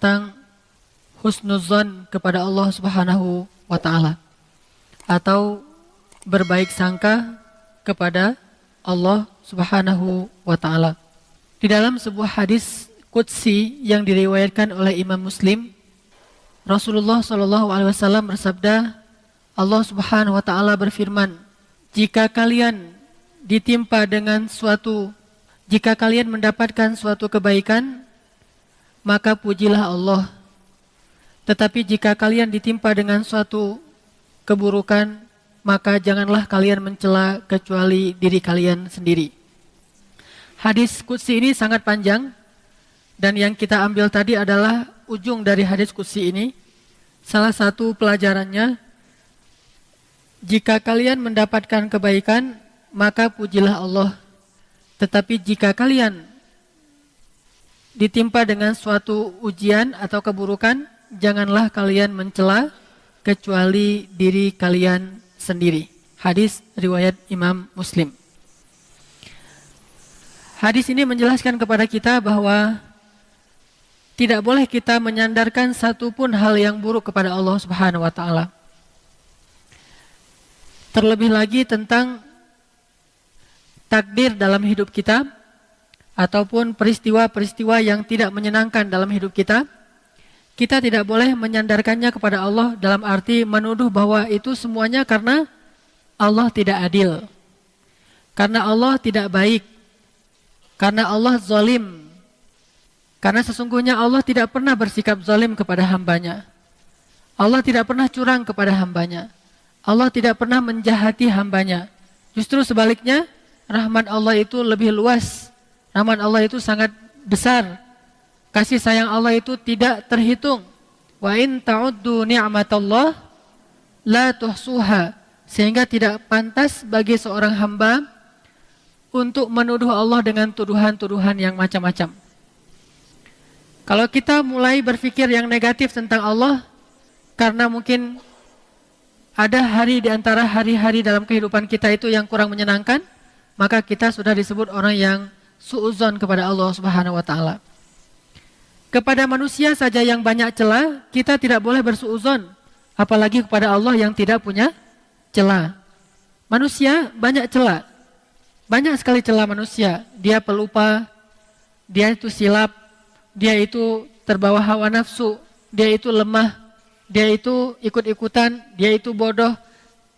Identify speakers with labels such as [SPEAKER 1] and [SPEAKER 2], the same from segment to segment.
[SPEAKER 1] tentang husnuzon kepada Allah Subhanahu wa ta'ala, atau berbaik sangka kepada Allah Subhanahu wa ta'ala. Di dalam sebuah hadis qudsi yang diriwayatkan oleh Imam Muslim, Rasulullah SAW bersabda, Allah Subhanahu wa ta'ala berfirman, jika kalian mendapatkan suatu kebaikan, maka pujilah Allah. Tetapi jika kalian ditimpa dengan suatu keburukan, maka janganlah kalian mencela kecuali diri kalian sendiri. Hadis qudsi ini sangat panjang, dan yang kita ambil tadi adalah ujung dari hadis qudsi ini. Salah satu pelajarannya, jika kalian mendapatkan kebaikan, maka pujilah Allah. Tetapi jika kalian ditimpa dengan suatu ujian atau keburukan, janganlah kalian mencela kecuali diri kalian sendiri. Hadis riwayat Imam Muslim. Hadis ini menjelaskan kepada kita bahwa tidak boleh kita menyandarkan satupun hal yang buruk kepada Allah Subhanahu wa ta'ala. Terlebih lagi tentang takdir dalam hidup kita, ataupun peristiwa-peristiwa yang tidak menyenangkan dalam hidup kita, kita tidak boleh menyandarkannya kepada Allah dalam arti menuduh bahwa itu semuanya karena Allah tidak adil, karena Allah tidak baik, karena Allah zalim. Karena sesungguhnya Allah tidak pernah bersikap zalim kepada hambanya. Allah tidak pernah curang kepada hambanya. Allah tidak pernah menjahati hambanya. Justru sebaliknya, rahmat Allah itu lebih luas. Rahmat Allah itu sangat besar. Kasih sayang Allah itu tidak terhitung. Wa in ta'uddu ni'matallah la tuhsuha. Sehingga tidak pantas bagi seorang hamba untuk menuduh Allah dengan tuduhan-tuduhan yang macam-macam. Kalau kita mulai berpikir yang negatif tentang Allah, karena mungkin ada hari di antara hari-hari dalam kehidupan kita itu yang kurang menyenangkan, maka kita sudah disebut orang yang su'uzon kepada Allah Subhanahu wa ta'ala. Kepada manusia saja yang banyak celah, kita tidak boleh bersu'uzon, apalagi kepada Allah yang tidak punya celah. Manusia banyak celah, banyak sekali celah manusia. Dia pelupa, dia itu silap, dia itu terbawa hawa nafsu, dia itu lemah, dia itu ikut-ikutan, dia itu bodoh.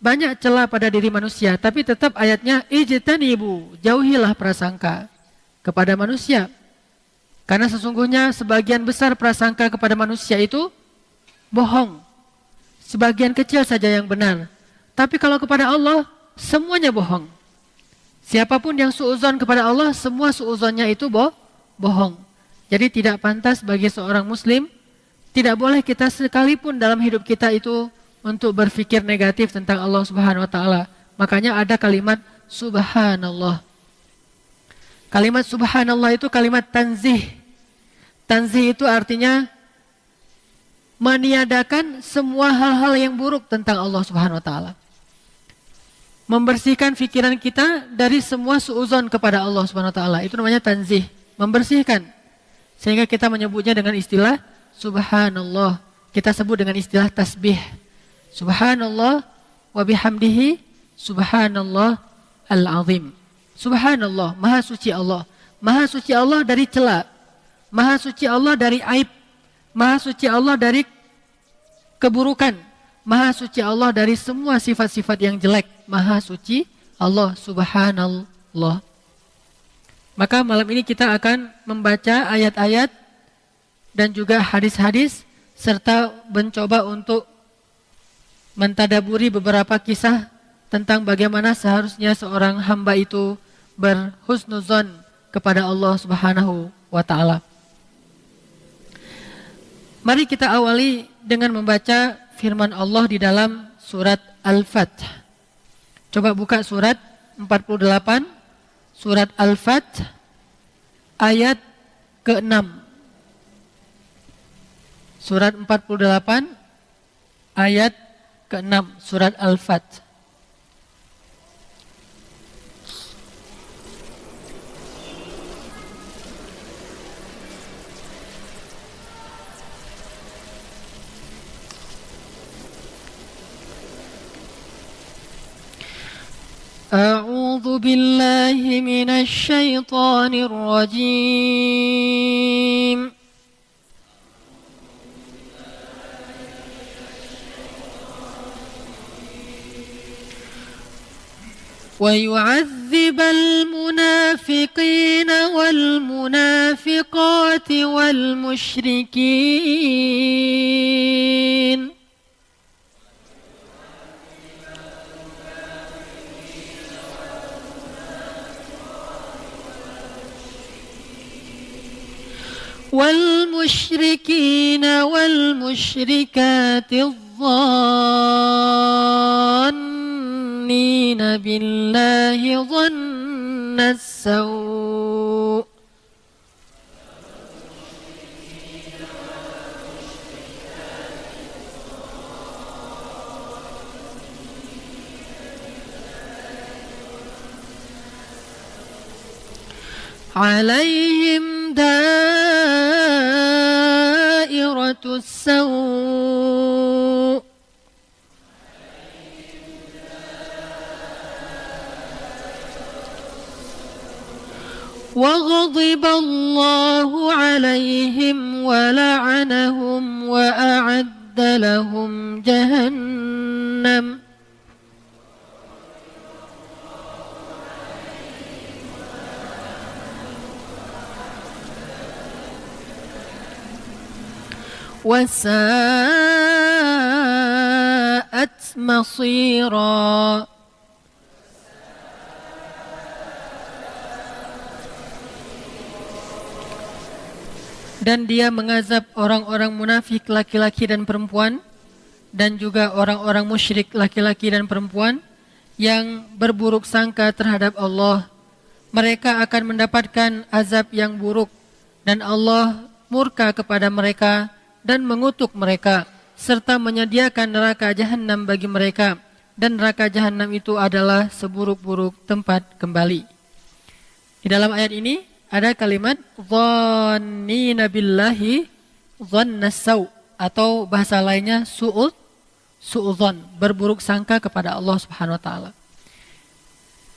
[SPEAKER 1] Banyak celah pada diri manusia, tapi tetap ayatnya ijtanibu, jauhilah prasangka kepada manusia. Karena sesungguhnya sebagian besar prasangka kepada manusia itu bohong. Sebagian kecil saja yang benar. Tapi kalau kepada Allah, semuanya bohong. Siapapun yang su'uzon kepada Allah, semua su'uzonnya itu bohong. Jadi tidak pantas bagi seorang muslim, tidak boleh kita sekalipun dalam hidup kita itu untuk berpikir negatif tentang Allah Subhanahu wa ta'ala. Makanya ada kalimat subhanallah. Kalimat subhanallah itu kalimat tanzih. Tanzih itu artinya meniadakan semua hal-hal yang buruk tentang Allah Subhanahu wa ta'ala. Membersihkan pikiran kita dari semua su'uzon kepada Allah Subhanahu wa ta'ala. Itu namanya tanzih, membersihkan. Sehingga kita menyebutnya dengan istilah subhanallah. Kita sebut dengan istilah tasbih. Subhanallah wa bihamdihi subhanallah al-azim. Subhanallah, maha suci Allah. Maha suci Allah dari cela. Maha suci Allah dari aib. Maha suci Allah dari keburukan. Maha suci Allah dari semua sifat-sifat yang jelek. Maha suci Allah subhanallah. Maka malam ini kita akan membaca ayat-ayat dan juga hadis-hadis, serta mencoba untuk mentadaburi beberapa kisah tentang bagaimana seharusnya seorang hamba itu berhusnuzon kepada Allah Subhanahu wa ta'ala. Mari kita awali dengan membaca firman Allah di dalam surat Al-Fath. Coba buka surat 48, surat Al-Fath, ayat ke-6. Surat 48, ayat ke-6, surat Al-Fath. بالله من الشيطان الرجيم ويعذب المنافقين والمنافقات والمشركين والمشركين والمشركات الظانين بالله ظن السوء عليهم دائرة السوء وغضب الله عليهم ولعنهم وأعد لهم جهنم وساءت مصيرا. Dan dia mengazab orang-orang munafik laki-laki dan perempuan, dan juga orang-orang musyrik laki-laki dan perempuan yang berburuk sangka terhadap Allah. Mereka akan mendapatkan azab yang buruk, dan Allah murka kepada mereka dan mengutuk mereka, serta menyediakan neraka jahanam bagi mereka, dan neraka jahanam itu adalah seburuk-buruk tempat kembali. Di dalam ayat ini ada kalimat dhannina billahi dhannas sau, atau bahasa lainnya su'udzon, berburuk sangka kepada Allah Subhanahu wa taala.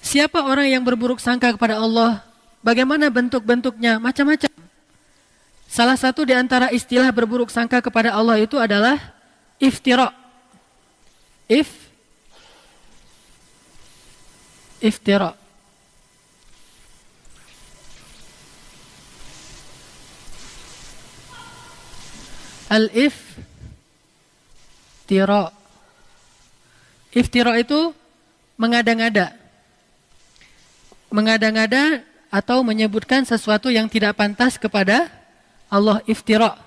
[SPEAKER 1] Siapa orang yang berburuk sangka kepada Allah? Bagaimana bentuk-bentuknya? Macam-macam. Salah satu di antara istilah berburuk sangka kepada Allah itu adalah iftira. Iftira. Al-iftira. Iftira itu mengada-ngada. Mengada-ngada atau menyebutkan sesuatu yang tidak pantas kepada Allah. Iftira.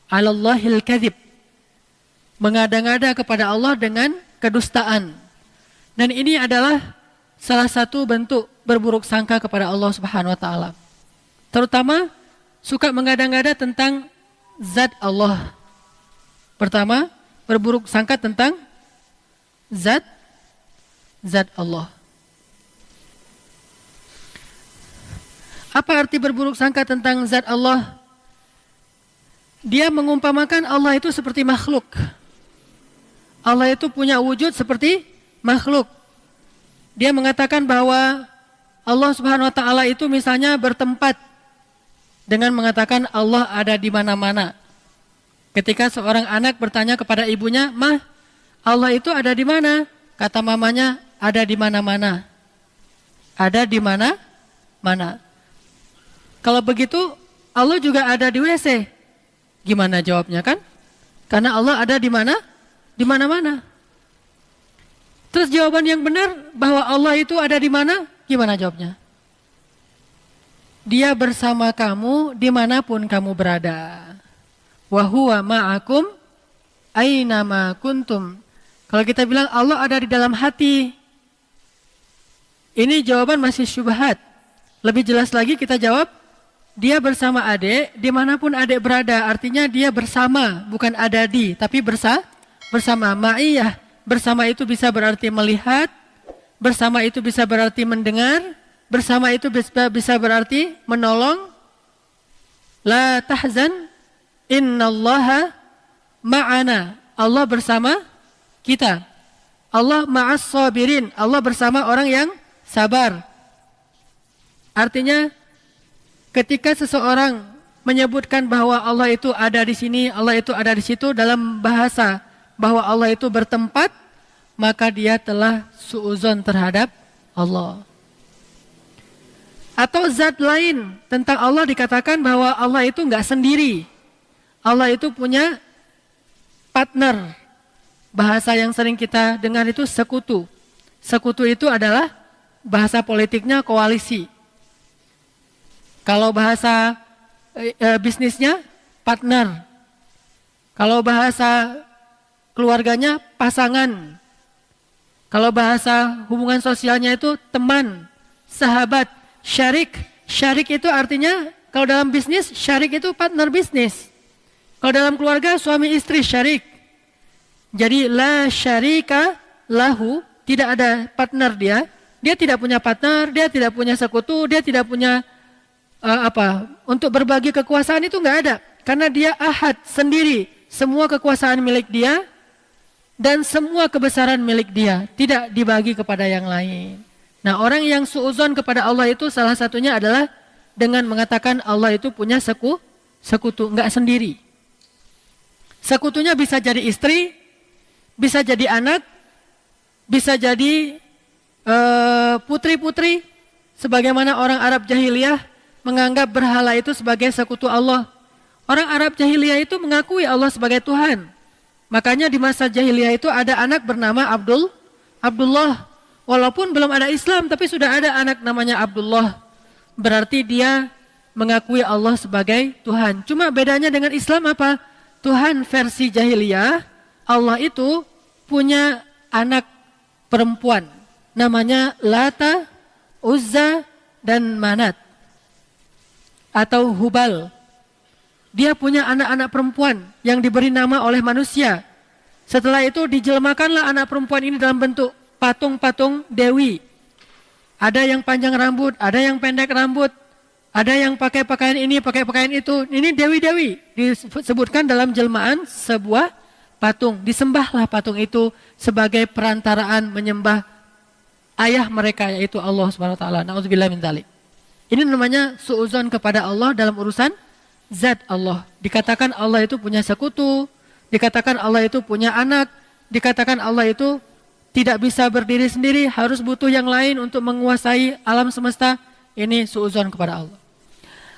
[SPEAKER 1] 'Alallahil kadzib. Mengada-ngada kepada Allah dengan kedustaan. Dan ini adalah salah satu bentuk berburuk sangka kepada Allah Subhanahu wa taala. Terutama suka mengada-ngada tentang zat Allah. Pertama, berburuk sangka tentang zat Allah. Apa arti berburuk sangka tentang zat Allah? Dia mengumpamakan Allah itu seperti makhluk. Allah itu punya wujud seperti makhluk. Dia mengatakan bahwa Allah Subhanahu wa taala itu misalnya bertempat dengan mengatakan Allah ada di mana-mana. Ketika seorang anak bertanya kepada ibunya, "Mah, Allah itu ada di mana?" Kata mamanya, "Ada di mana-mana." Ada di mana-mana. Kalau begitu, Allah juga ada di WC. Gimana jawabnya kan? Karena Allah ada di mana? Di mana-mana. Terus jawaban yang benar bahwa Allah itu ada di mana? Gimana jawabnya? Dia bersama kamu dimanapun kamu berada. Wa huwa ma'akum aynama kuntum. Kalau kita bilang Allah ada di dalam hati, ini jawaban masih syubhat. Lebih jelas lagi kita jawab, dia bersama adik dimanapun adik berada. Artinya dia bersama, bukan ada di, tapi bersama. Ma'iyah, bersama itu bisa berarti melihat, bersama itu bisa berarti mendengar, bersama itu bisa berarti menolong. La tahzan, innallaha ma'ana. Allah bersama kita. Allah ma'as sabirin. Allah bersama orang yang sabar. Artinya ketika seseorang menyebutkan bahwa Allah itu ada di sini, Allah itu ada di situ dalam bahasa bahwa Allah itu bertempat, maka dia telah suudzon terhadap Allah. Atau zat lain tentang Allah dikatakan bahwa Allah itu enggak sendiri. Allah itu punya partner. Bahasa yang sering kita dengar itu sekutu. Sekutu itu adalah bahasa politiknya koalisi. Kalau bahasa bisnisnya partner. Kalau bahasa keluarganya pasangan. Kalau bahasa hubungan sosialnya itu teman, sahabat, syarik. Syarik itu artinya kalau dalam bisnis, syarik itu partner bisnis. Kalau dalam keluarga, suami istri syarik. Jadi la syarika lahu, tidak ada partner dia. Dia tidak punya partner, dia tidak punya sekutu, dia tidak punya untuk berbagi kekuasaan itu enggak ada. Karena dia ahad sendiri. Semua kekuasaan milik dia dan semua kebesaran milik dia, tidak dibagi kepada yang lain. Nah, orang yang suudzon kepada Allah itu salah satunya adalah dengan mengatakan Allah itu punya sekutu, enggak sendiri. Sekutunya bisa jadi istri, bisa jadi anak, bisa jadi putri-putri, sebagaimana orang Arab jahiliyah menganggap berhala itu sebagai sekutu Allah. Orang Arab jahiliyah itu mengakui Allah sebagai Tuhan. Makanya di masa jahiliyah itu ada anak bernama Abdullah. Walaupun belum ada Islam, tapi sudah ada anak namanya Abdullah. Berarti dia mengakui Allah sebagai Tuhan. Cuma bedanya dengan Islam apa? Tuhan versi jahiliyah, Allah itu punya anak perempuan. Namanya Lata, Uzza, dan Manat. Atau Hubal. Dia punya anak-anak perempuan yang diberi nama oleh manusia. Setelah itu dijelmakanlah anak perempuan ini dalam bentuk patung-patung dewi. Ada yang panjang rambut, ada yang pendek rambut, ada yang pakai pakaian ini, pakai pakaian itu. Ini dewi-dewi disebutkan dalam jelmaan sebuah patung. Disembahlah patung itu sebagai perantaraan menyembah ayah mereka, yaitu Allah Subhanahu wa taala. Nauzubillah min dzalik. Ini namanya suudzon kepada Allah dalam urusan zat Allah. Dikatakan Allah itu punya sekutu, dikatakan Allah itu punya anak, dikatakan Allah itu tidak bisa berdiri sendiri, harus butuh yang lain untuk menguasai alam semesta. Ini suudzon kepada Allah.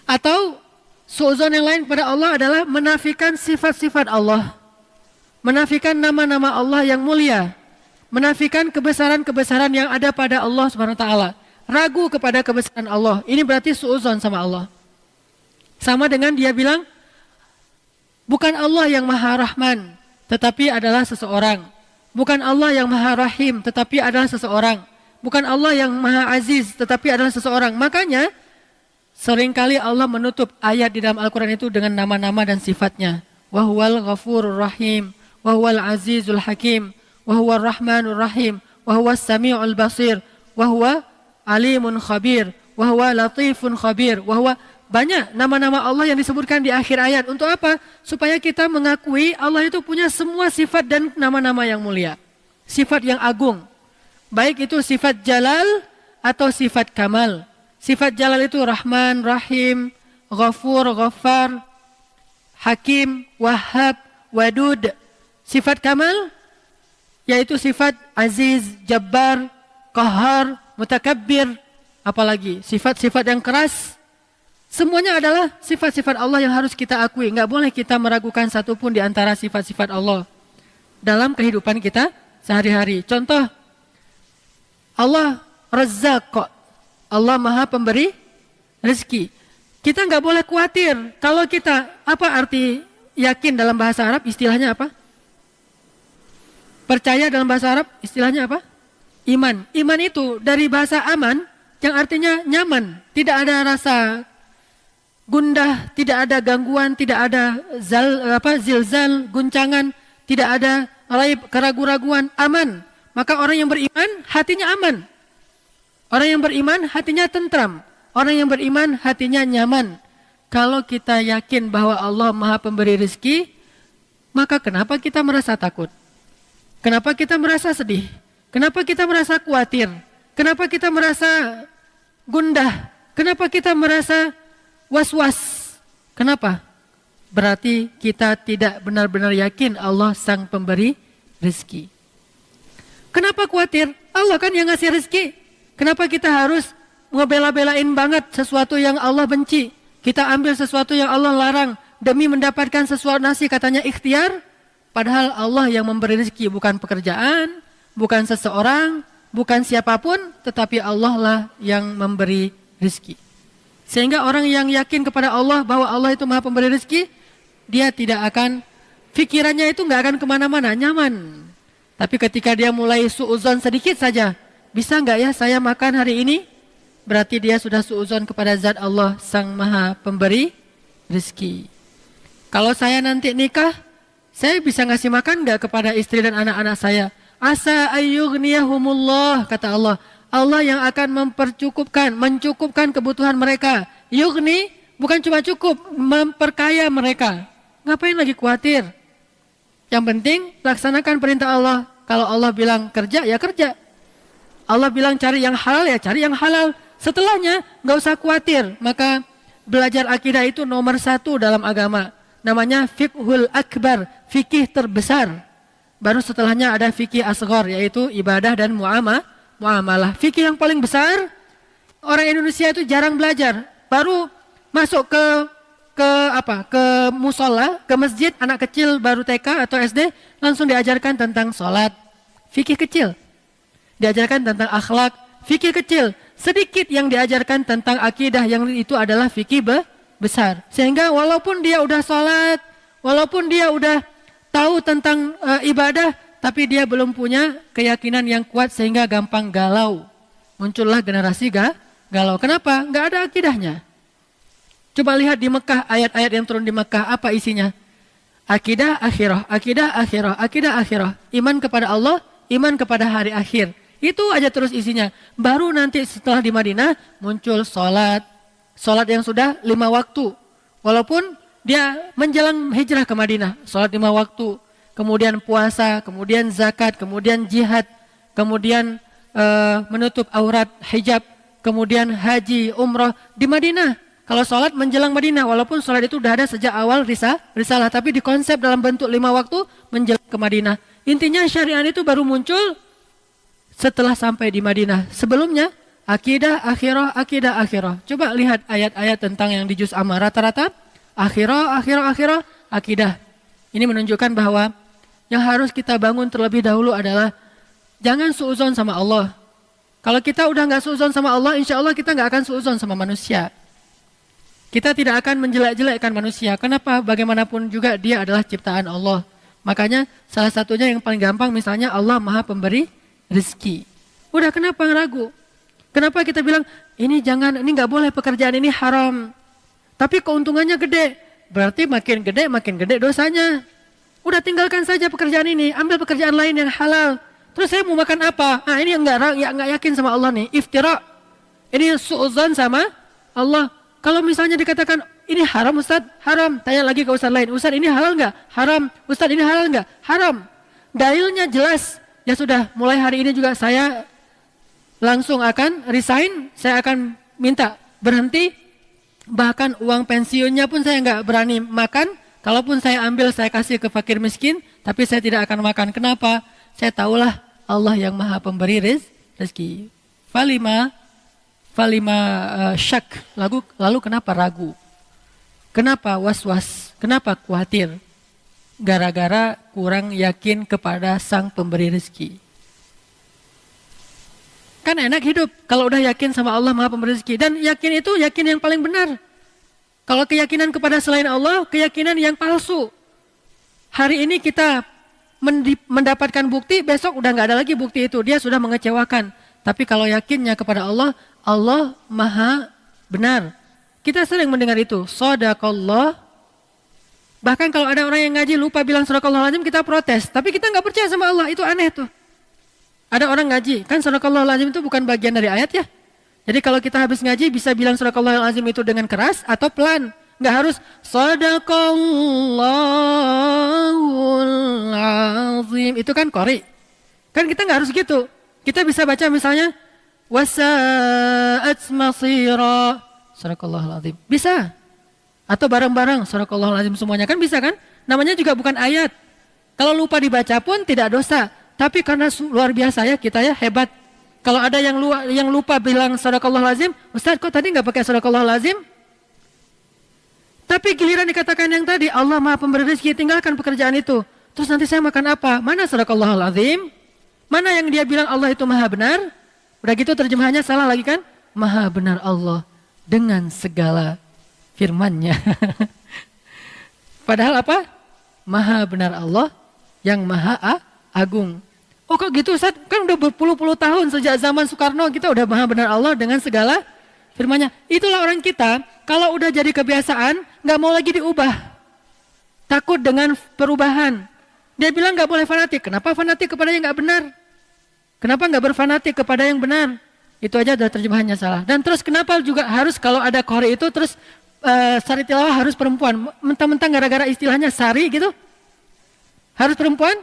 [SPEAKER 1] Atau suudzon yang lain kepada Allah adalah menafikan sifat-sifat Allah, menafikan nama-nama Allah yang mulia, menafikan kebesaran-kebesaran yang ada pada Allah Subhanahu wa taala, ragu kepada kebesaran Allah. Ini berarti suudzon sama Allah. Sama dengan dia bilang, bukan Allah yang maha rahman, tetapi adalah seseorang. Bukan Allah yang maha rahim, tetapi adalah seseorang. Bukan Allah yang maha aziz, tetapi adalah seseorang. Makanya, seringkali Allah menutup ayat di dalam Al-Quran itu dengan nama-nama dan sifatnya. Wahuwal ghafurur rahim, wahuwal azizul hakim, wahuwal rahmanur rahim, wahuwas sami'ul basir, wahuwa alimun khabir, wahuwa latifun khabir, wahuwa. Banyak nama-nama Allah yang disebutkan di akhir ayat. Untuk apa? Supaya kita mengakui Allah itu punya semua sifat dan nama-nama yang mulia. Sifat yang agung. Baik itu sifat jalal atau sifat kamal. Sifat jalal itu Rahman, Rahim, Ghafur, Ghaffar, Hakim, Wahhab, Wadud. Sifat kamal yaitu sifat Aziz, Jabbar, Qahar, Mutakabbir. Apalagi sifat-sifat yang keras. Semuanya adalah sifat-sifat Allah yang harus kita akui. Enggak boleh kita meragukan satupun di antara sifat-sifat Allah dalam kehidupan kita sehari-hari. Contoh, Allah Razzaq, Allah maha pemberi rezeki. Kita enggak boleh khawatir. Kalau kita, apa arti yakin dalam bahasa Arab? Istilahnya apa? Percaya dalam bahasa Arab, istilahnya apa? Iman. Iman itu dari bahasa aman, yang artinya nyaman. Tidak ada rasa gundah, tidak ada gangguan, tidak ada zilzal, guncangan, tidak ada raib, keraguan-raguan, aman. Maka orang yang beriman hatinya aman. Orang yang beriman hatinya tentram. Orang yang beriman hatinya nyaman. Kalau kita yakin bahwa Allah maha pemberi rezeki, maka kenapa kita merasa takut? Kenapa kita merasa sedih? Kenapa kita merasa khawatir? Kenapa kita merasa gundah? Kenapa kita merasa was-was? Kenapa? Berarti kita tidak benar-benar yakin Allah sang pemberi rezeki. Kenapa khawatir? Allah kan yang ngasih rezeki. Kenapa kita harus ngebela-belain banget sesuatu yang Allah benci? Kita ambil sesuatu yang Allah larang demi mendapatkan sesuatu nasi, katanya ikhtiar. Padahal Allah yang memberi rezeki, bukan pekerjaan, bukan seseorang, bukan siapapun, tetapi Allah lah yang memberi rezeki. Sehingga orang yang yakin kepada Allah bahwa Allah itu maha pemberi rezeki, dia tidak akan, pikirannya itu nggak akan kemana-mana, nyaman. Tapi ketika dia mulai suuzon sedikit saja, bisa nggak ya saya makan hari ini? Berarti dia sudah suuzon kepada zat Allah sang maha pemberi rezeki. Kalau saya nanti nikah, saya bisa ngasih makan nggak kepada istri dan anak-anak saya? Asa ayyughniyahumullah, kata Allah. Allah yang akan mencukupkan kebutuhan mereka. Yughni bukan cuma cukup, memperkaya mereka. Ngapain lagi khawatir? Yang penting laksanakan perintah Allah. Kalau Allah bilang kerja, ya kerja. Allah bilang cari yang halal, ya cari yang halal. Setelahnya nggak usah khawatir. Maka belajar akidah itu nomor 1 dalam agama. Namanya fiqhul akbar, fikih terbesar. Baru setelahnya ada fikih asghar, yaitu ibadah dan muamalah. Fikih yang paling besar, orang Indonesia itu jarang belajar. Baru masuk ke musola, ke masjid, anak kecil baru TK atau SD, langsung diajarkan tentang sholat. Fikih kecil. Diajarkan tentang akhlak, fikih kecil. Sedikit yang diajarkan tentang akidah, yang itu adalah fikih besar. Sehingga walaupun dia udah sholat, walaupun dia udah tahu tentang ibadah, tapi dia belum punya keyakinan yang kuat sehingga gampang galau. Muncullah generasi galau. Kenapa? Nggak ada akidahnya. Coba lihat di Mekah, ayat-ayat yang turun di Mekah, apa isinya? Akidah akhirah, akidah akhirah, akidah akhirah. Iman kepada Allah, iman kepada hari akhir. Itu aja terus isinya. Baru nanti setelah di Madinah muncul sholat. Sholat yang sudah 5 waktu. Walaupun dia menjelang hijrah ke Madinah, sholat 5 waktu. Kemudian puasa, kemudian zakat, kemudian jihad, kemudian menutup aurat, hijab, kemudian haji, umroh di Madinah. Kalau sholat menjelang Madinah, walaupun sholat itu sudah ada sejak awal risalah, tapi dikonsep dalam bentuk 5 waktu menjelang ke Madinah. Intinya syariat itu baru muncul setelah sampai di Madinah. Sebelumnya, akidah akhirah, akidah akhirah. Coba lihat ayat-ayat tentang yang di juz amma, rata-rata akhirah, akidah. Ini menunjukkan bahwa yang harus kita bangun terlebih dahulu adalah jangan suuzon sama Allah. Kalau kita udah nggak suuzon sama Allah, insya Allah kita nggak akan suuzon sama manusia. Kita tidak akan menjelek-jelekkan manusia. Kenapa? Bagaimanapun juga dia adalah ciptaan Allah. Makanya salah satunya yang paling gampang, misalnya Allah maha pemberi rezeki. Udah, kenapa ragu? Kenapa kita bilang ini jangan, ini nggak boleh, pekerjaan ini haram. Tapi keuntungannya gede. Berarti makin gede dosanya. Udah, tinggalkan saja pekerjaan ini, ambil pekerjaan lain yang halal. Terus saya mau makan apa? Nah, ini yang nggak yakin sama Allah nih, iftira. Ini suuzon sama Allah. Kalau misalnya dikatakan ini haram Ustaz, haram. Tanya lagi ke Ustaz lain, Ustaz ini halal nggak? Haram. Ustaz ini halal nggak? Haram. Dalilnya jelas. Ya sudah, mulai hari ini juga saya langsung akan resign. Saya akan minta berhenti. Bahkan uang pensiunnya pun saya nggak berani makan. Kalaupun saya ambil, saya kasih ke fakir miskin. Tapi saya tidak akan makan. Kenapa? Saya tahulah Allah yang maha pemberi rezeki. Falima syak. Lalu kenapa ragu? Kenapa was-was? Kenapa khawatir? Gara-gara kurang yakin kepada sang pemberi rezeki. Kan enak hidup kalau udah yakin sama Allah maha pemberi rezeki. Dan yakin itu yakin yang paling benar. Kalau keyakinan kepada selain Allah, keyakinan yang palsu. Hari ini kita mendapatkan bukti, besok udah nggak ada lagi bukti itu. Dia sudah mengecewakan. Tapi kalau yakinnya kepada Allah, Allah maha benar. Kita sering mendengar itu, shadaqallah. Bahkan kalau ada orang yang ngaji lupa bilang shadaqallahul-azim, kita protes. Tapi kita nggak percaya sama Allah, itu aneh tuh. Ada orang ngaji, kan shadaqallahul-azim itu bukan bagian dari ayat ya. Jadi kalau kita habis ngaji bisa bilang shadaqallahul-azim itu dengan keras atau pelan. Nggak harus shadaqallahul-azim. Itu kan qori. Kan kita nggak harus gitu. Kita bisa baca misalnya wasa'at masira. Sadaqallahul azim. Bisa. Atau bareng-bareng sadaqallahul azim semuanya kan bisa kan? Namanya juga bukan ayat. Kalau lupa dibaca pun tidak dosa. Tapi karena luar biasa ya kita ya hebat. Kalau ada yang lupa bilang sadaqallahul azim, Ustaz kok tadi nggak pakai sadaqallahul azim? Tapi giliran dikatakan yang tadi Allah Maha Pemberi rezeki, tinggalkan pekerjaan itu. Terus nanti saya makan apa? Mana sadaqallahul azim? Mana yang dia bilang Allah itu Maha benar? Udah gitu terjemahannya salah lagi kan? Maha benar Allah dengan segala firman-Nya. Padahal apa? Maha benar Allah yang Maha Agung. Oh kok gitu Ustaz? Kan udah berpuluh-puluh tahun sejak zaman Soekarno kita udah Maha benar Allah dengan segala firman-Nya. Itulah orang kita, kalau udah jadi kebiasaan, nggak mau lagi diubah. Takut dengan perubahan. Dia bilang nggak boleh fanatik. Kenapa fanatik kepada yang nggak benar? Kenapa nggak berfanatik kepada yang benar? Itu aja udah terjemahannya salah. Dan terus kenapa juga harus kalau ada qori itu terus sari tilawah harus perempuan? Mentang-mentang gara-gara istilahnya sari gitu? Harus perempuan?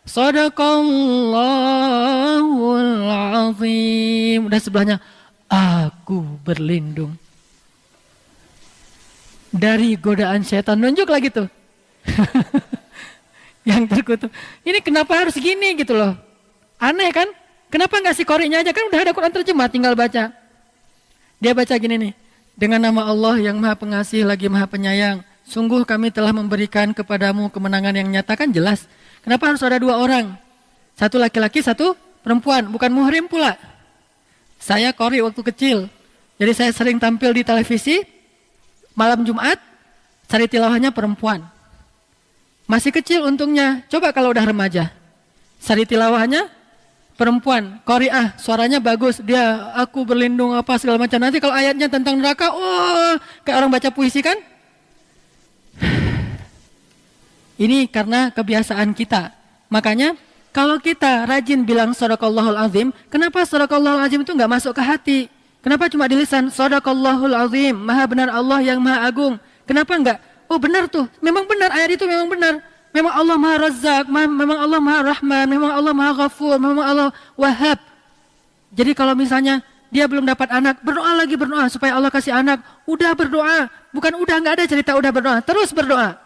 [SPEAKER 1] Shadaqallahul azim. Udah sebelahnya, aku berlindung dari godaan setan. Nunjuk lagi tuh. Yang terkutuk. Ini kenapa harus gini gitu loh. Aneh kan? Kenapa nggak si qori'nya aja? Kan udah ada Quran terjemah, tinggal baca. Dia baca gini nih. Dengan nama Allah yang Maha Pengasih lagi Maha Penyayang. Sungguh kami telah memberikan kepadamu kemenangan yang nyata. Kan jelas. Kenapa harus ada dua orang? Satu laki-laki, satu perempuan. Bukan muhrim pula. Saya qori waktu kecil. Jadi saya sering tampil di televisi. Malam Jumat, sari tilawahnya perempuan. Masih kecil untungnya. Coba kalau udah remaja. Sari tilawahnya perempuan. Qori'ah, suaranya bagus. Dia, aku berlindung apa segala macam. Nanti kalau ayatnya tentang neraka, oh, kayak orang baca puisi kan? Ini karena kebiasaan kita. Makanya kalau kita rajin bilang shadaqallahul azim, kenapa shadaqallahul azim itu nggak masuk ke hati? Kenapa cuma di lisan? Shadaqallahul azim, Maha benar Allah yang Maha Agung. Kenapa enggak? Oh benar tuh, memang benar ayat itu memang benar. Memang Allah Maha Razzaq, memang Allah Maha Rahman, memang Allah Maha Ghafur, memang Allah Wahhab. Jadi kalau misalnya dia belum dapat anak, berdoa lagi berdoa supaya Allah kasih anak. Udah berdoa, bukan udah nggak ada cerita udah berdoa, terus berdoa.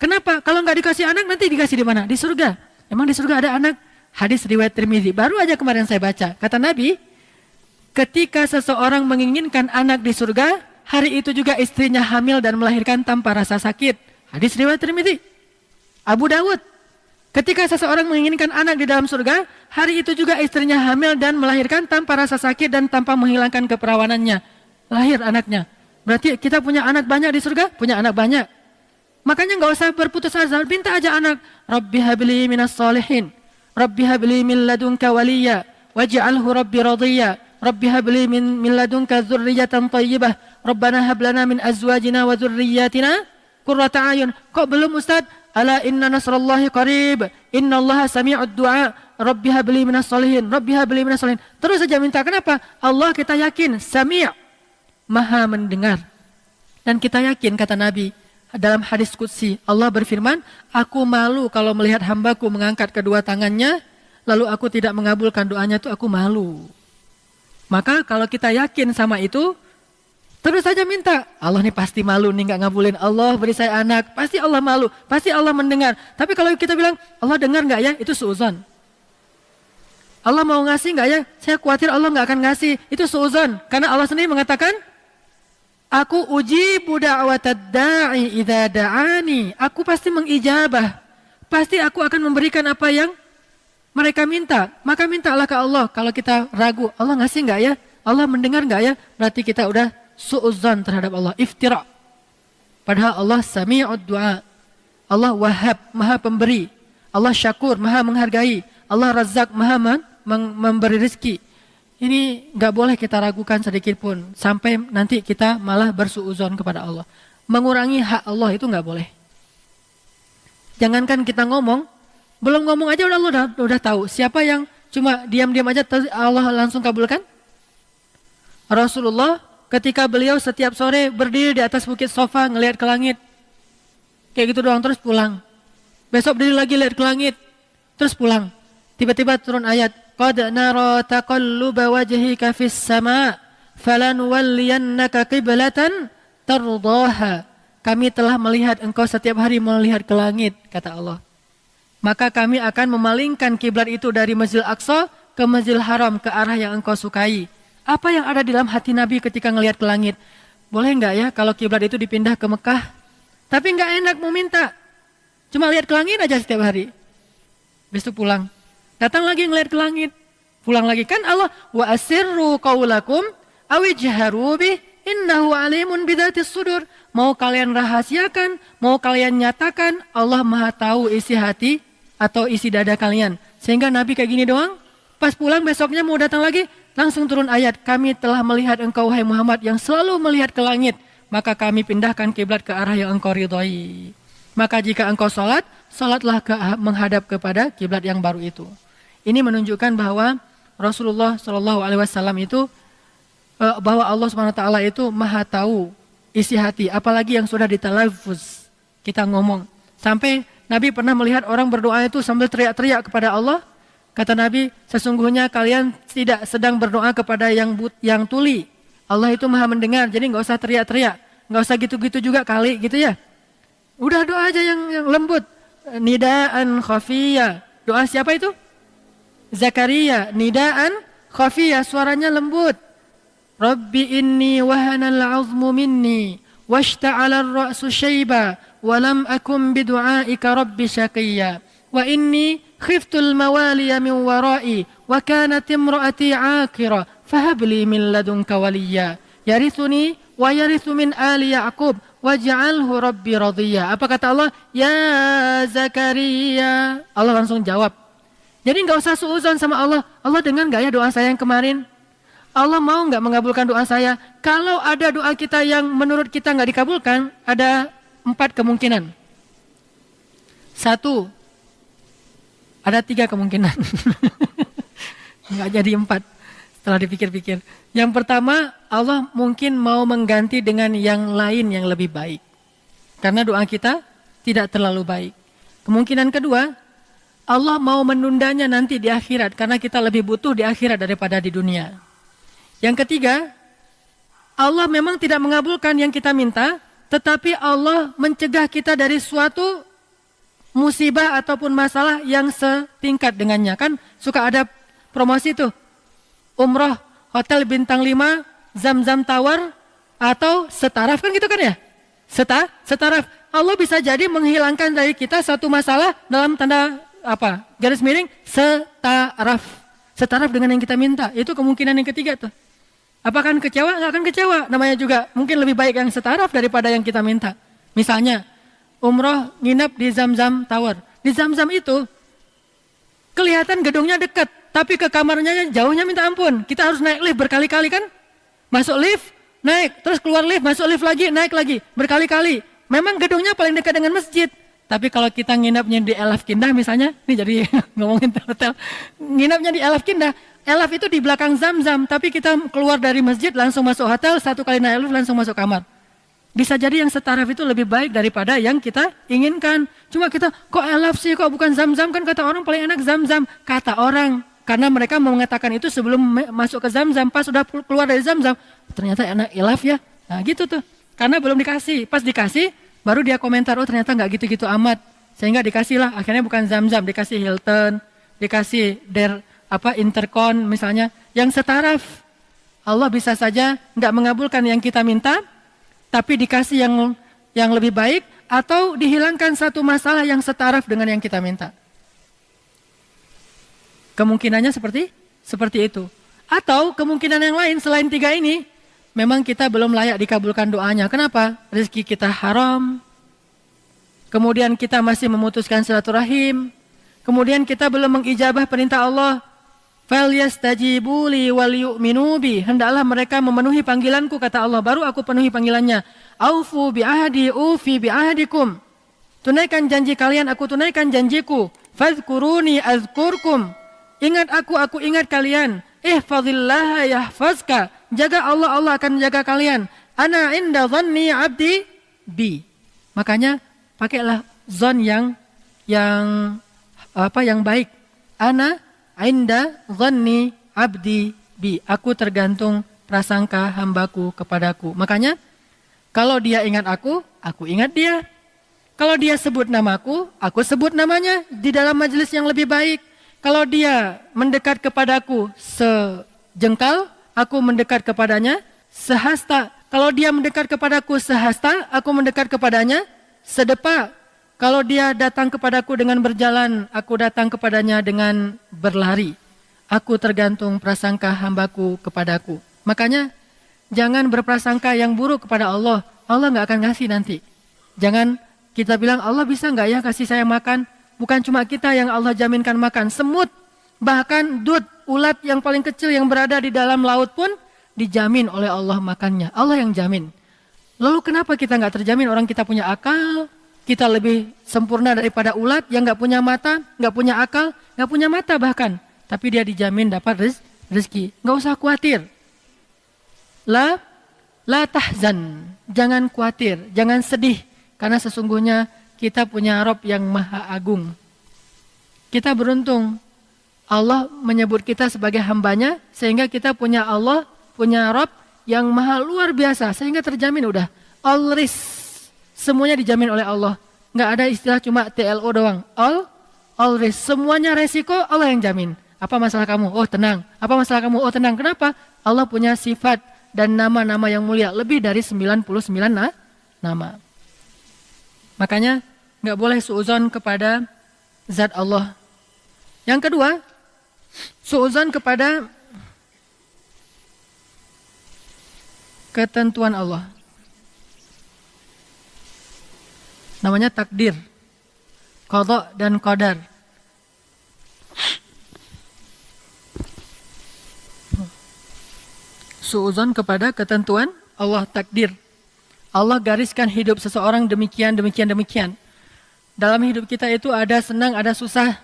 [SPEAKER 1] Kenapa? Kalau nggak dikasih anak nanti dikasih di mana? Di surga. Emang di surga ada anak? Hadis riwayat Tirmidzi. Baru aja kemarin saya baca. Kata Nabi, ketika seseorang menginginkan anak di surga, hari itu juga istrinya hamil dan melahirkan tanpa rasa sakit. Hadis riwayat Tirmidzi. Abu Dawud. Ketika seseorang menginginkan anak di dalam surga, hari itu juga istrinya hamil dan melahirkan tanpa rasa sakit dan tanpa menghilangkan keperawanannya. Lahir anaknya. Berarti kita punya anak banyak di surga? Punya anak banyak. Makanya nggak usah berputus asa, minta aja anak. Rabbi habli minas solihin, Rabbi habli min ladunka waliya, waj'alhu Rabbi radiyya, Rabbi habli min ladunka dzurriyyatan thayyibah, Rabbana hab lana min azwajina wa dzurriyyatina qurrata a'yun. Kok belum Ustaz? Ala inna nasrallahi qarib, innallaha sami'ud du'a, Rabbi habli minas solihin, Rabbi habli minas solihin. Terus saja minta. Kenapa? Allah kita yakin Sami', Maha mendengar. Dan kita yakin kata Nabi dalam hadis qudsi, Allah berfirman, aku malu kalau melihat hambaku mengangkat kedua tangannya, lalu aku tidak mengabulkan doanya, itu aku malu. Maka kalau kita yakin sama itu, terus saja minta. Allah nih pasti malu nih gak ngabulin. Allah beri saya anak, pasti Allah malu, pasti Allah mendengar. Tapi kalau kita bilang, Allah dengar gak ya? Itu suuzon. Allah mau ngasih gak ya? Saya khawatir Allah gak akan ngasih. Itu suuzon. Karena Allah sendiri mengatakan, aku ujibu da'watad da'i idza da'ani. Aku pasti mengijabah. Pasti aku akan memberikan apa yang mereka minta. Maka mintalah ke Allah. Kalau kita ragu, Allah ngasih enggak ya? Allah mendengar enggak ya? Berarti kita udah su'udzan terhadap Allah. Iftira. Padahal Allah sami'ud du'a. Allah wahhab, maha pemberi. Allah syakur, maha menghargai. Allah razzaq, maha memberi rezeki. Ini nggak boleh kita ragukan sedikit pun sampai nanti kita malah bersuuzon kepada Allah. Mengurangi hak Allah itu nggak boleh. Jangankan kita ngomong, belum ngomong aja Allah udah tahu. Siapa yang cuma diam-diam aja Allah langsung kabulkan? Rasulullah ketika beliau setiap sore berdiri di atas bukit Sofa ngelihat ke langit. Kayak gitu doang terus pulang. Besok berdiri lagi lihat ke langit, terus pulang. Tiba-tiba turun ayat. qad nara taqalluba wajhika fis sama' falanuwalliyannaka qiblatan tardaha. Kami telah melihat engkau setiap hari melihat ke langit, kata Allah. Maka kami akan memalingkan kiblat itu dari Masjidil Aqsa ke Masjidil Haram, ke arah yang engkau sukai. Apa yang ada di dalam hati Nabi ketika ngelihat ke langit? Boleh nggak ya kalau kiblat itu dipindah ke Mekah? Tapi nggak enak mau minta. Cuma lihat ke langit aja setiap hari. Besok pulang. Datang lagi ngelihat ke langit. Pulang lagi. Kan Allah, wa asirru qaulakum awijharu bih innahu alimun bidatis sudur. Mau kalian rahasiakan, mau kalian nyatakan, Allah Maha tahu isi hati atau isi dada kalian. Sehingga Nabi kayak gini doang, pas pulang besoknya mau datang lagi, langsung turun ayat, kami telah melihat engkau wahai Muhammad yang selalu melihat ke langit, maka kami pindahkan kiblat ke arah yang engkau ridhoi. Maka jika engkau sholat, sholatlah menghadap kepada kiblat yang baru itu. Ini menunjukkan bahwa Rasulullah SAW itu, bahwa Allah SWT itu Maha tahu isi hati, apalagi yang sudah ditalafuz, kita ngomong. Sampai Nabi pernah melihat orang berdoa itu sambil teriak-teriak kepada Allah. Kata Nabi, sesungguhnya kalian tidak sedang berdoa kepada yang tuli. Allah itu Maha mendengar, jadi nggak usah teriak-teriak, nggak usah gitu-gitu juga kali, gitu ya. Udah doa aja yang lembut. Nidaan khafiyya. Doa siapa itu? Zakaria. Nidaan khafiyya, suaranya lembut. Rabbi inni wahanal azmu minni washta'ala ar-ra'su syaiba wa lam akum bidu'aika rabbi syaqiyya wa inni khiftul mawaliya min wara'i wa kanat imra'ati 'aqira fahabli min ladunka waliyya yarithuni wa yarithu min ali ya'qub waj'alhu rabbi radiyya. Apa kata Allah? Ya Zakaria. Allah langsung jawab. Jadi enggak usah suuzon sama Allah. Allah dengar enggak ya doa saya yang kemarin? Allah mau nggak mengabulkan doa saya? Kalau ada doa kita yang menurut kita nggak dikabulkan, ada 4 kemungkinan. 1, ada 3 kemungkinan. Nggak jadi 4 setelah dipikir-pikir. Yang pertama, Allah mungkin mau mengganti dengan yang lain yang lebih baik. Karena doa kita tidak terlalu baik. Kemungkinan kedua, Allah mau menundanya nanti di akhirat. Karena kita lebih butuh di akhirat daripada di dunia. Yang ketiga, Allah memang tidak mengabulkan yang kita minta, tetapi Allah mencegah kita dari suatu musibah ataupun masalah yang setingkat dengannya. Kan suka ada promosi tuh, umroh, hotel bintang 5, Zam-Zam Tower, atau setaraf, kan gitu kan ya? Setaraf. Allah bisa jadi menghilangkan dari kita satu masalah dalam tanda apa? Garis miring, setaraf. Setaraf dengan yang kita minta. Itu kemungkinan yang ketiga tuh. Apakah akan kecewa? Nggak akan kecewa. Namanya juga mungkin lebih baik yang setaraf daripada yang kita minta. Misalnya, umroh nginap di Zam-Zam Tower. Di Zam-Zam itu, kelihatan gedungnya dekat. Tapi ke kamarnya jauhnya minta ampun. Kita harus naik lift berkali-kali kan? Masuk lift, naik. Terus keluar lift, masuk lift lagi, naik lagi. Berkali-kali. Memang gedungnya paling dekat dengan masjid. Tapi kalau kita nginapnya di Elaf Kindah misalnya, ini jadi ngomongin hotel. Nginapnya di Elaf Kindah. Elaf itu di belakang Zam-Zam, tapi kita keluar dari masjid langsung masuk hotel, 1 kali naik lift langsung masuk kamar. Bisa jadi yang setaraf itu lebih baik daripada yang kita inginkan. Cuma kita, kok Elaf sih, kok bukan Zam-Zam? Kan kata orang paling enak Zam-Zam. Kata orang, karena mereka mengatakan itu sebelum masuk ke Zam-Zam, pas sudah keluar dari Zam-Zam, ternyata enak Elaf ya. Nah gitu tuh, karena belum dikasih. Pas dikasih, baru dia komentar, oh ternyata nggak gitu-gitu amat. Sehingga dikasihlah, akhirnya bukan Zam-Zam, dikasih Hilton, dikasih Intercon misalnya, yang setaraf. Allah bisa saja nggak mengabulkan yang kita minta, tapi dikasih yang lebih baik, atau dihilangkan satu masalah yang setaraf dengan yang kita minta. Kemungkinannya seperti itu. Atau kemungkinan yang lain selain 3 ini, memang kita belum layak dikabulkan doanya. Kenapa? Rezeki kita haram, kemudian kita masih memutuskan silaturahim, kemudian kita belum mengijabah perintah Allah. Falyastajibu li wal yu'minu bi. Hendaklah mereka memenuhi panggilanku, kata Allah, baru aku penuhi panggilannya. Aufu bi ahdi ufi bi ahdikum. Tunaikan janji kalian, aku tunaikan janjiku. Fadhkuruni azkurkum. Ingat aku ingat kalian. Ihfazillaha yahfazka. Jaga Allah, Allah akan menjaga kalian. Ana inda dhanni abdi bi. Makanya pakailah zon yang baik. Ana inda dhanni abdi bi. Aku tergantung prasangka hambaku kepadaku. Makanya kalau dia ingat aku ingat dia. Kalau dia sebut namaku sebut namanya di dalam majelis yang lebih baik. Kalau dia mendekat kepadaku sejengkal, aku mendekat kepadanya sehasta. Kalau dia mendekat kepadaku sehasta, aku mendekat kepadanya sedepa. Kalau dia datang kepadaku dengan berjalan, aku datang kepadanya dengan berlari. Aku tergantung prasangka hambaku kepadaku. Makanya jangan berprasangka yang buruk kepada Allah. Allah nggak akan ngasih nanti. Jangan kita bilang Allah bisa nggak ya kasih saya makan? Bukan cuma kita yang Allah jaminkan makan. Semut, bahkan dud, ulat yang paling kecil yang berada di dalam laut pun dijamin oleh Allah makannya. Allah yang jamin. Lalu kenapa kita nggak terjamin? Orang kita punya akal, kita lebih sempurna daripada ulat yang nggak punya mata, nggak punya akal, nggak punya mata bahkan. Tapi dia dijamin dapat rezeki. Nggak usah khawatir. La tahzan. Jangan khawatir, jangan sedih. Karena sesungguhnya kita punya Rabb yang maha agung. Kita beruntung. Allah menyebut kita sebagai hambanya. Sehingga kita punya Allah, punya Rabb yang maha luar biasa. Sehingga terjamin udah. All risk. Semuanya dijamin oleh Allah. Nggak ada istilah cuma TLO doang. All risk. Semuanya resiko Allah yang jamin. Apa masalah kamu? Oh tenang. Apa masalah kamu? Oh tenang. Kenapa? Allah punya sifat dan nama-nama yang mulia. Lebih dari 99 nama. Makanya nggak boleh suudzon kepada zat Allah. Yang kedua, suudzon kepada ketentuan Allah. Namanya takdir, qadha dan qadar. Suudzon kepada ketentuan Allah, takdir. Allah gariskan hidup seseorang demikian. Dalam hidup kita itu ada senang, ada susah.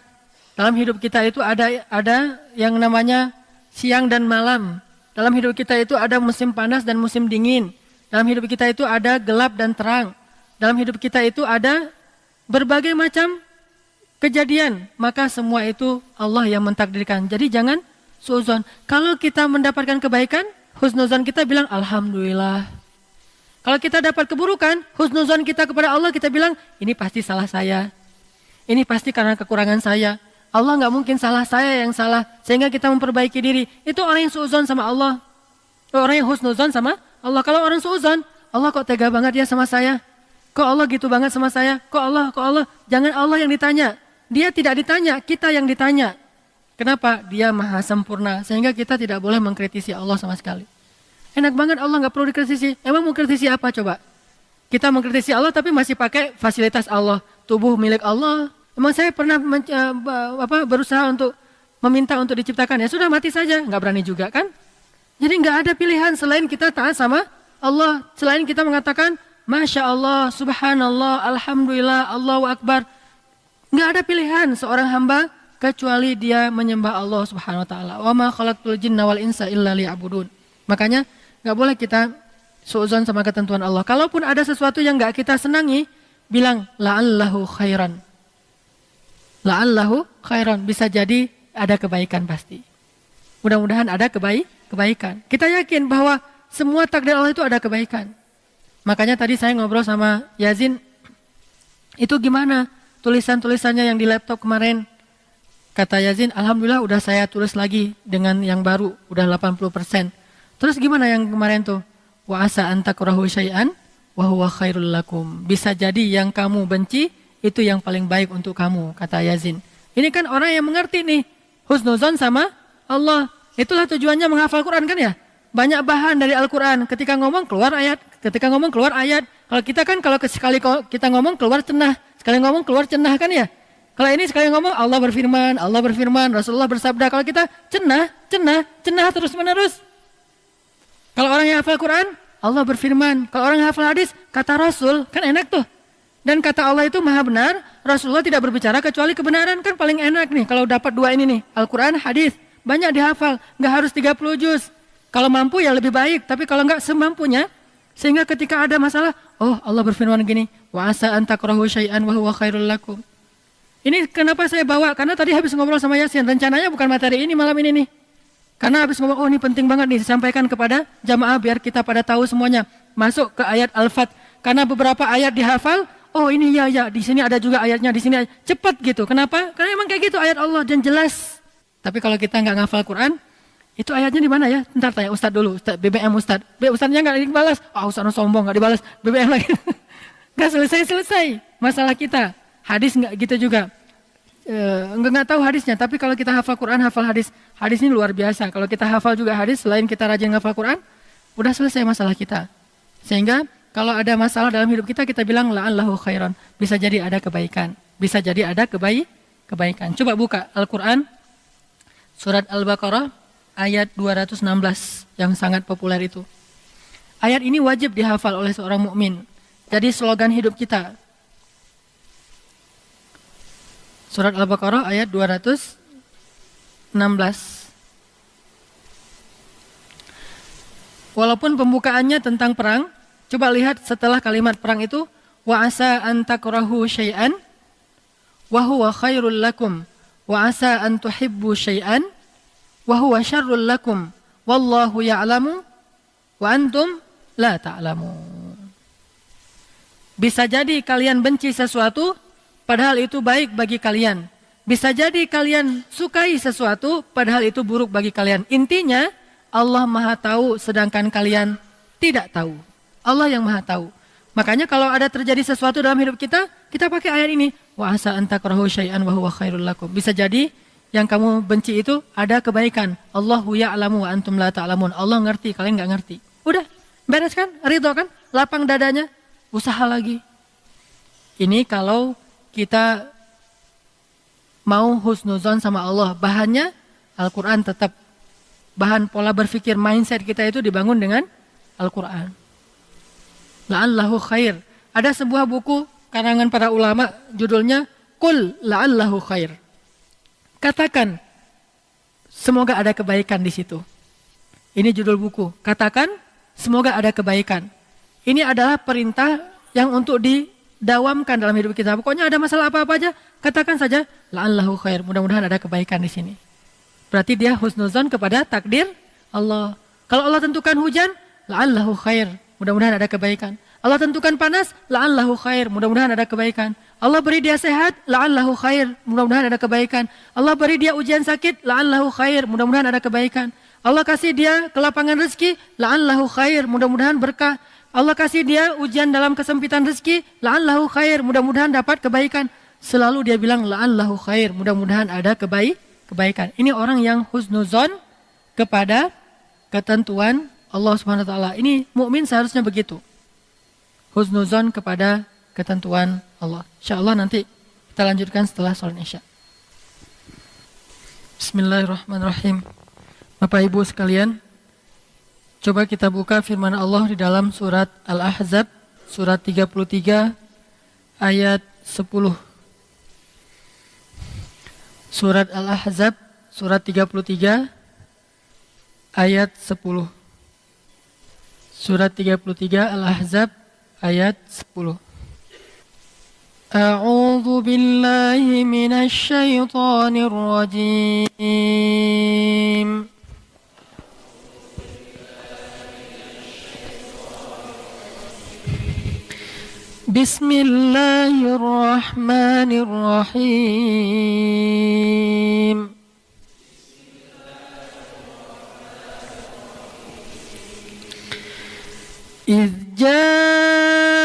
[SPEAKER 1] Dalam hidup kita itu ada yang namanya siang dan malam. Dalam hidup kita itu ada musim panas dan musim dingin. Dalam hidup kita itu ada gelap dan terang. Dalam hidup kita itu ada berbagai macam kejadian. Maka semua itu Allah yang mentakdirkan. Jadi jangan suudzon. Kalau kita mendapatkan kebaikan, husnuzon kita bilang alhamdulillah. Kalau kita dapat keburukan, husnuzon kita kepada Allah, kita bilang, ini pasti salah saya. Ini pasti karena kekurangan saya. Allah nggak mungkin salah, saya yang salah. Sehingga kita memperbaiki diri. Itu orang yang suudzon sama Allah. Orang yang husnuzon sama Allah. Kalau orang suudzon, Allah kok tega banget ya sama saya. Kok Allah gitu banget sama saya. Kok Allah. Jangan Allah yang ditanya. Dia tidak ditanya, kita yang ditanya. Kenapa? Dia maha sempurna. Sehingga kita tidak boleh mengkritisi Allah sama sekali. Enak banget Allah nggak perlu dikritisi. Emang mau kritisi apa coba? Kita mengkritisi Allah tapi masih pakai fasilitas Allah. Tubuh milik Allah. Emang saya pernah berusaha untuk meminta untuk diciptakan. Ya sudah mati saja. Nggak berani juga kan? Jadi nggak ada pilihan selain kita taat sama Allah. Selain kita mengatakan Masya Allah, Subhanallah, Alhamdulillah, Allahu Akbar. Nggak ada pilihan seorang hamba kecuali dia menyembah Allah Subhanahu Wa Taala. Wa ma khalaqtul jinna wal insa illa liya'budun. Makanya nggak boleh kita suudzon sama ketentuan Allah. Kalaupun ada sesuatu yang nggak kita senangi, bilang la'allahu khairan. La'allahu khairan. Bisa jadi ada kebaikan pasti. Mudah-mudahan ada kebaikan. Kita yakin bahwa semua takdir Allah itu ada kebaikan. Makanya tadi saya ngobrol sama Yazin. Itu gimana tulisan-tulisannya yang di laptop kemarin? Kata Yazin, alhamdulillah udah saya tulis lagi dengan yang baru. Udah 80%. Terus gimana yang kemarin tuh? Wa asa an takrahu syai'an wa huwa khairul lakum. Bisa jadi yang kamu benci itu yang paling baik untuk kamu, kata Yazin. Ini kan orang yang mengerti nih, husnuzon sama Allah. Itulah tujuannya menghafal Quran kan ya? Banyak bahan dari Al-Quran. Ketika ngomong keluar ayat, Kalau kita kan sekali kita ngomong keluar cenah, sekali ngomong keluar cenah kan ya? Kalau ini sekali ngomong Allah berfirman, Rasulullah bersabda. Kalau kita cenah terus menerus. Kalau orang yang hafal Quran, Allah berfirman. Kalau orang yang hafal hadis, kata Rasul, kan enak tuh. Dan kata Allah itu maha benar, Rasulullah tidak berbicara kecuali kebenaran, kan paling enak nih. Kalau dapat dua ini nih, Al-Quran, hadis, banyak dihafal, nggak harus 30 juz. Kalau mampu ya lebih baik, tapi kalau nggak semampunya, sehingga ketika ada masalah, oh Allah berfirman gini, wa asa an takrahu syai'an wa huwa khairul lakum. Ini kenapa saya bawa? Karena tadi habis ngobrol sama Yasin, rencananya bukan materi ini malam ini nih. Karena habis ngomong, oh ini penting banget nih disampaikan kepada jamaah biar kita pada tahu semuanya. Masuk ke ayat Al-Fat. Karena beberapa ayat dihafal, oh ini ya, di sini ada juga ayatnya, di sini cepat gitu. Kenapa? Karena emang kayak gitu ayat Allah dan jelas. Tapi kalau kita nggak ngafal Quran, itu ayatnya di mana ya? Ntar tanya Ustadz dulu, BBM Ustadz. Ustadznya nggak dibalas, Ustadz sombong nggak dibalas, BBM lagi. Nggak selesai masalah kita. Hadis nggak gitu juga. Nggak tahu hadisnya, tapi kalau kita hafal Quran, hafal hadis ini luar biasa. Kalau kita hafal juga hadis, selain kita rajin hafal Quran, udah selesai masalah kita. Sehingga kalau ada masalah dalam hidup kita, kita bilang la'allahu khairan. Bisa jadi ada kebaikan. Bisa jadi ada kebaikan. Coba buka Al-Quran, surat Al-Baqarah, ayat 216, yang sangat populer itu. Ayat ini wajib dihafal oleh seorang mukmin. Jadi slogan hidup kita. Surat Al-Baqarah ayat 216. Walaupun pembukaannya tentang perang, coba lihat setelah kalimat perang itu, wa asa an takrahu syai'an wa huwa khairul lakum wa asa an tuhibbu syai'an wa huwa syarrul lakum wallahu ya'lamu wa antum la ta'lamun. Bisa jadi kalian benci sesuatu padahal itu baik bagi kalian. Bisa jadi kalian sukai sesuatu, padahal itu buruk bagi kalian. Intinya, Allah Maha Tahu, sedangkan kalian tidak tahu. Allah yang Maha Tahu. Makanya kalau ada terjadi sesuatu dalam hidup kita, kita pakai ayat ini. Wa asa an takrahu syai'an wa huwa khairul lakum. Bisa jadi yang kamu benci itu ada kebaikan. Allahu ya'lamu wa antum la ta'lamun. Allah ngerti, kalian nggak ngerti. Udah, beres kan? Ridho kan? Lapang dadanya, usaha lagi. Ini kalau kita mau husnuzon sama Allah, bahannya Al-Quran tetap. Bahan pola berpikir, mindset kita itu dibangun dengan Al-Quran. La'allahu khair. Ada sebuah buku karangan para ulama, judulnya Qul la'allahu khair. Katakan, semoga ada kebaikan di situ. Ini judul buku. Katakan, semoga ada kebaikan. Ini adalah perintah yang untuk didawamkan dalam hidup kita. Pokoknya ada masalah apa-apa aja, katakan saja la'allahu khair. Mudah-mudahan ada kebaikan di sini. Berarti dia husnuzon kepada takdir Allah. Kalau Allah tentukan hujan, la'allahu khair. Mudah-mudahan ada kebaikan. Allah tentukan panas, la'allahu khair. Mudah-mudahan ada kebaikan. Allah beri dia sehat, la'allahu khair. Mudah-mudahan ada kebaikan. Allah beri dia ujian sakit, la'allahu khair. Mudah-mudahan ada kebaikan. Allah kasih dia kelapangan rezeki, la'allahu khair. Mudah-mudahan berkah. Allah kasih dia ujian dalam kesempitan rezeki, la'allahu khair, mudah-mudahan dapat kebaikan. Selalu dia bilang la'allahu khair, mudah-mudahan ada kebaikan. Ini orang yang husnuzon kepada ketentuan Allah Subhanahu wa taala. Ini mukmin seharusnya begitu. Husnuzon kepada ketentuan Allah. Insyaallah nanti kita lanjutkan setelah salat Isya. Bismillahirrahmanirrahim. Bapak Ibu sekalian, coba kita buka firman Allah di dalam surat Al-Ahzab, surat 33, ayat 10. Surat Al-Ahzab, surat 33, ayat 10. Surat 33 Al-Ahzab, ayat 10. A'udzu billahi minasy syaithanir rajim. Bismillahirrahmanirrahim. إذ جاءوكم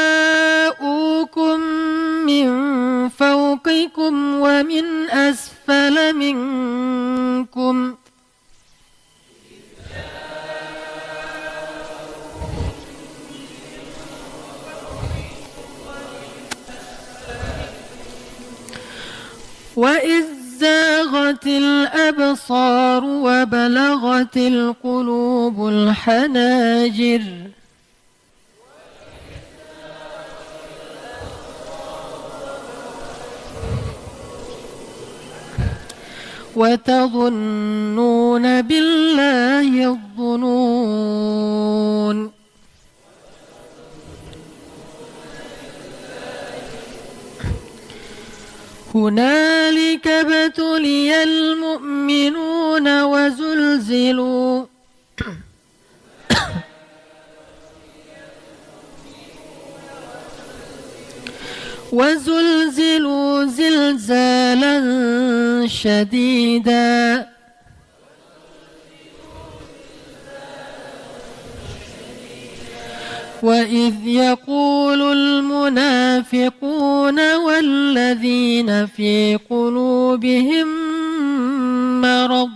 [SPEAKER 1] من فوقكم ومن أسفل منكم وإذ زاغت الأبصار وبلغت القلوب الحناجر وتظنون بالله الظنون هنالك ابتلي المؤمنون وزلزلوا وزلزلوا زلزالا شديدا وإذ يقول المنافقون والذين في قلوبهم مرض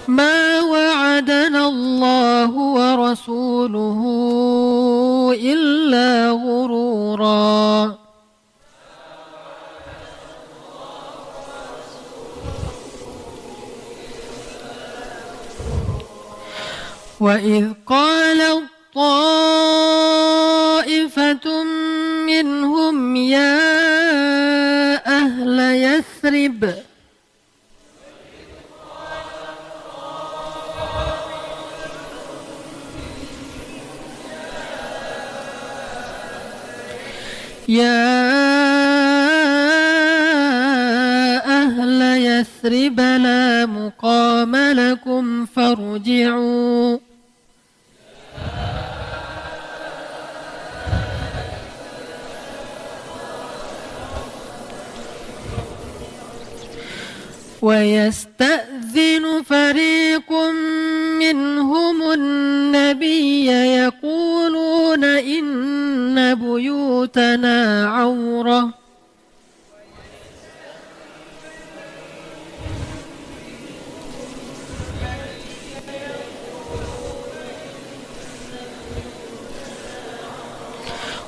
[SPEAKER 1] ما وعدنا الله ورسوله إلا غرورا وإذ قالت طائفة منهم يا أهل يثرب يا أهل يثرب لا مقام لكم فارجعوا ويستأذن فريق منهم النبي يقولون إن بيوتنا عورة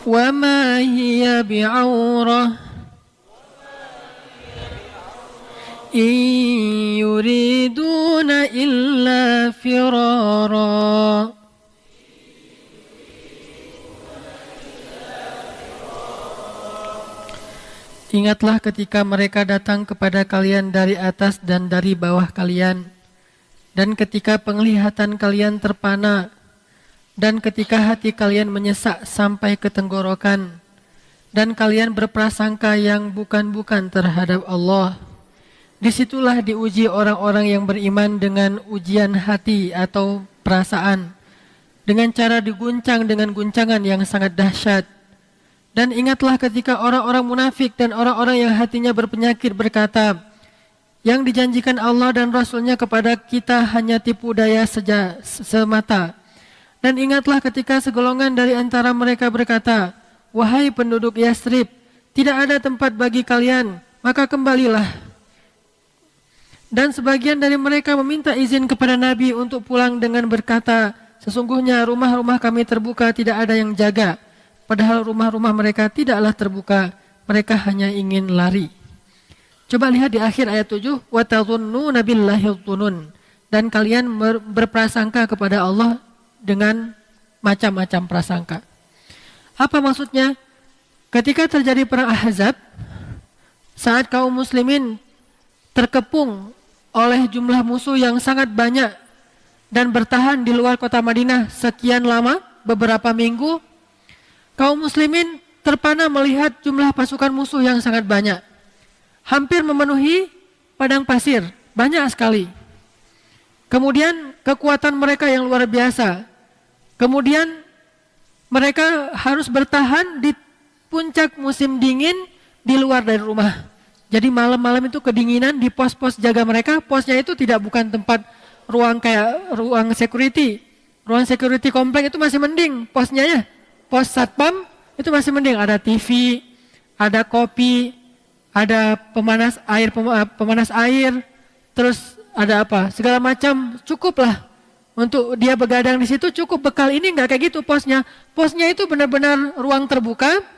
[SPEAKER 1] وما هي بعورة إن يريدون إلا فرارا Ingatlah ketika mereka datang kepada kalian dari atas dan dari bawah kalian, dan ketika penglihatan kalian terpana, dan ketika hati kalian menyesak sampai ke tenggorokan, dan kalian berprasangka yang bukan-bukan terhadap Allah. Disitulah diuji orang-orang yang beriman dengan ujian hati atau perasaan, dengan cara diguncang dengan guncangan yang sangat dahsyat. Dan ingatlah ketika orang-orang munafik dan orang-orang yang hatinya berpenyakit berkata, yang dijanjikan Allah dan Rasulnya kepada kita hanya tipu daya semata. Dan ingatlah ketika segolongan dari antara mereka berkata, wahai penduduk Yasrib, tidak ada tempat bagi kalian, maka kembalilah. Dan sebagian dari mereka meminta izin kepada Nabi untuk pulang dengan berkata, sesungguhnya rumah-rumah kami terbuka, tidak ada yang jaga. Padahal rumah-rumah mereka tidaklah terbuka, mereka hanya ingin lari. Coba lihat di akhir ayat 7, وَتَظُنُّونَ بِاللَّهِ الظُّنُونَ, dan kalian berprasangka kepada Allah dengan macam-macam prasangka. Apa maksudnya? Ketika terjadi perang Ahzab, saat kaum muslimin terkepung oleh jumlah musuh yang sangat banyak dan bertahan di luar kota Madinah sekian lama, beberapa minggu, kaum muslimin terpana melihat jumlah pasukan musuh yang sangat banyak. Hampir memenuhi padang pasir, banyak sekali. Kemudian kekuatan mereka yang luar biasa. Kemudian mereka harus bertahan di puncak musim dingin di luar dari rumah. Jadi malam-malam itu kedinginan di pos-pos jaga mereka. Posnya itu bukan tempat ruang kayak ruang security. Ruang security komplek itu masih mending posnya ya. Pos satpam itu masih mending, ada TV, ada kopi, ada pemanas air, terus ada apa? Segala macam cukuplah untuk dia begadang di situ, cukup bekal. Ini enggak kayak gitu posnya. Posnya itu benar-benar ruang terbuka.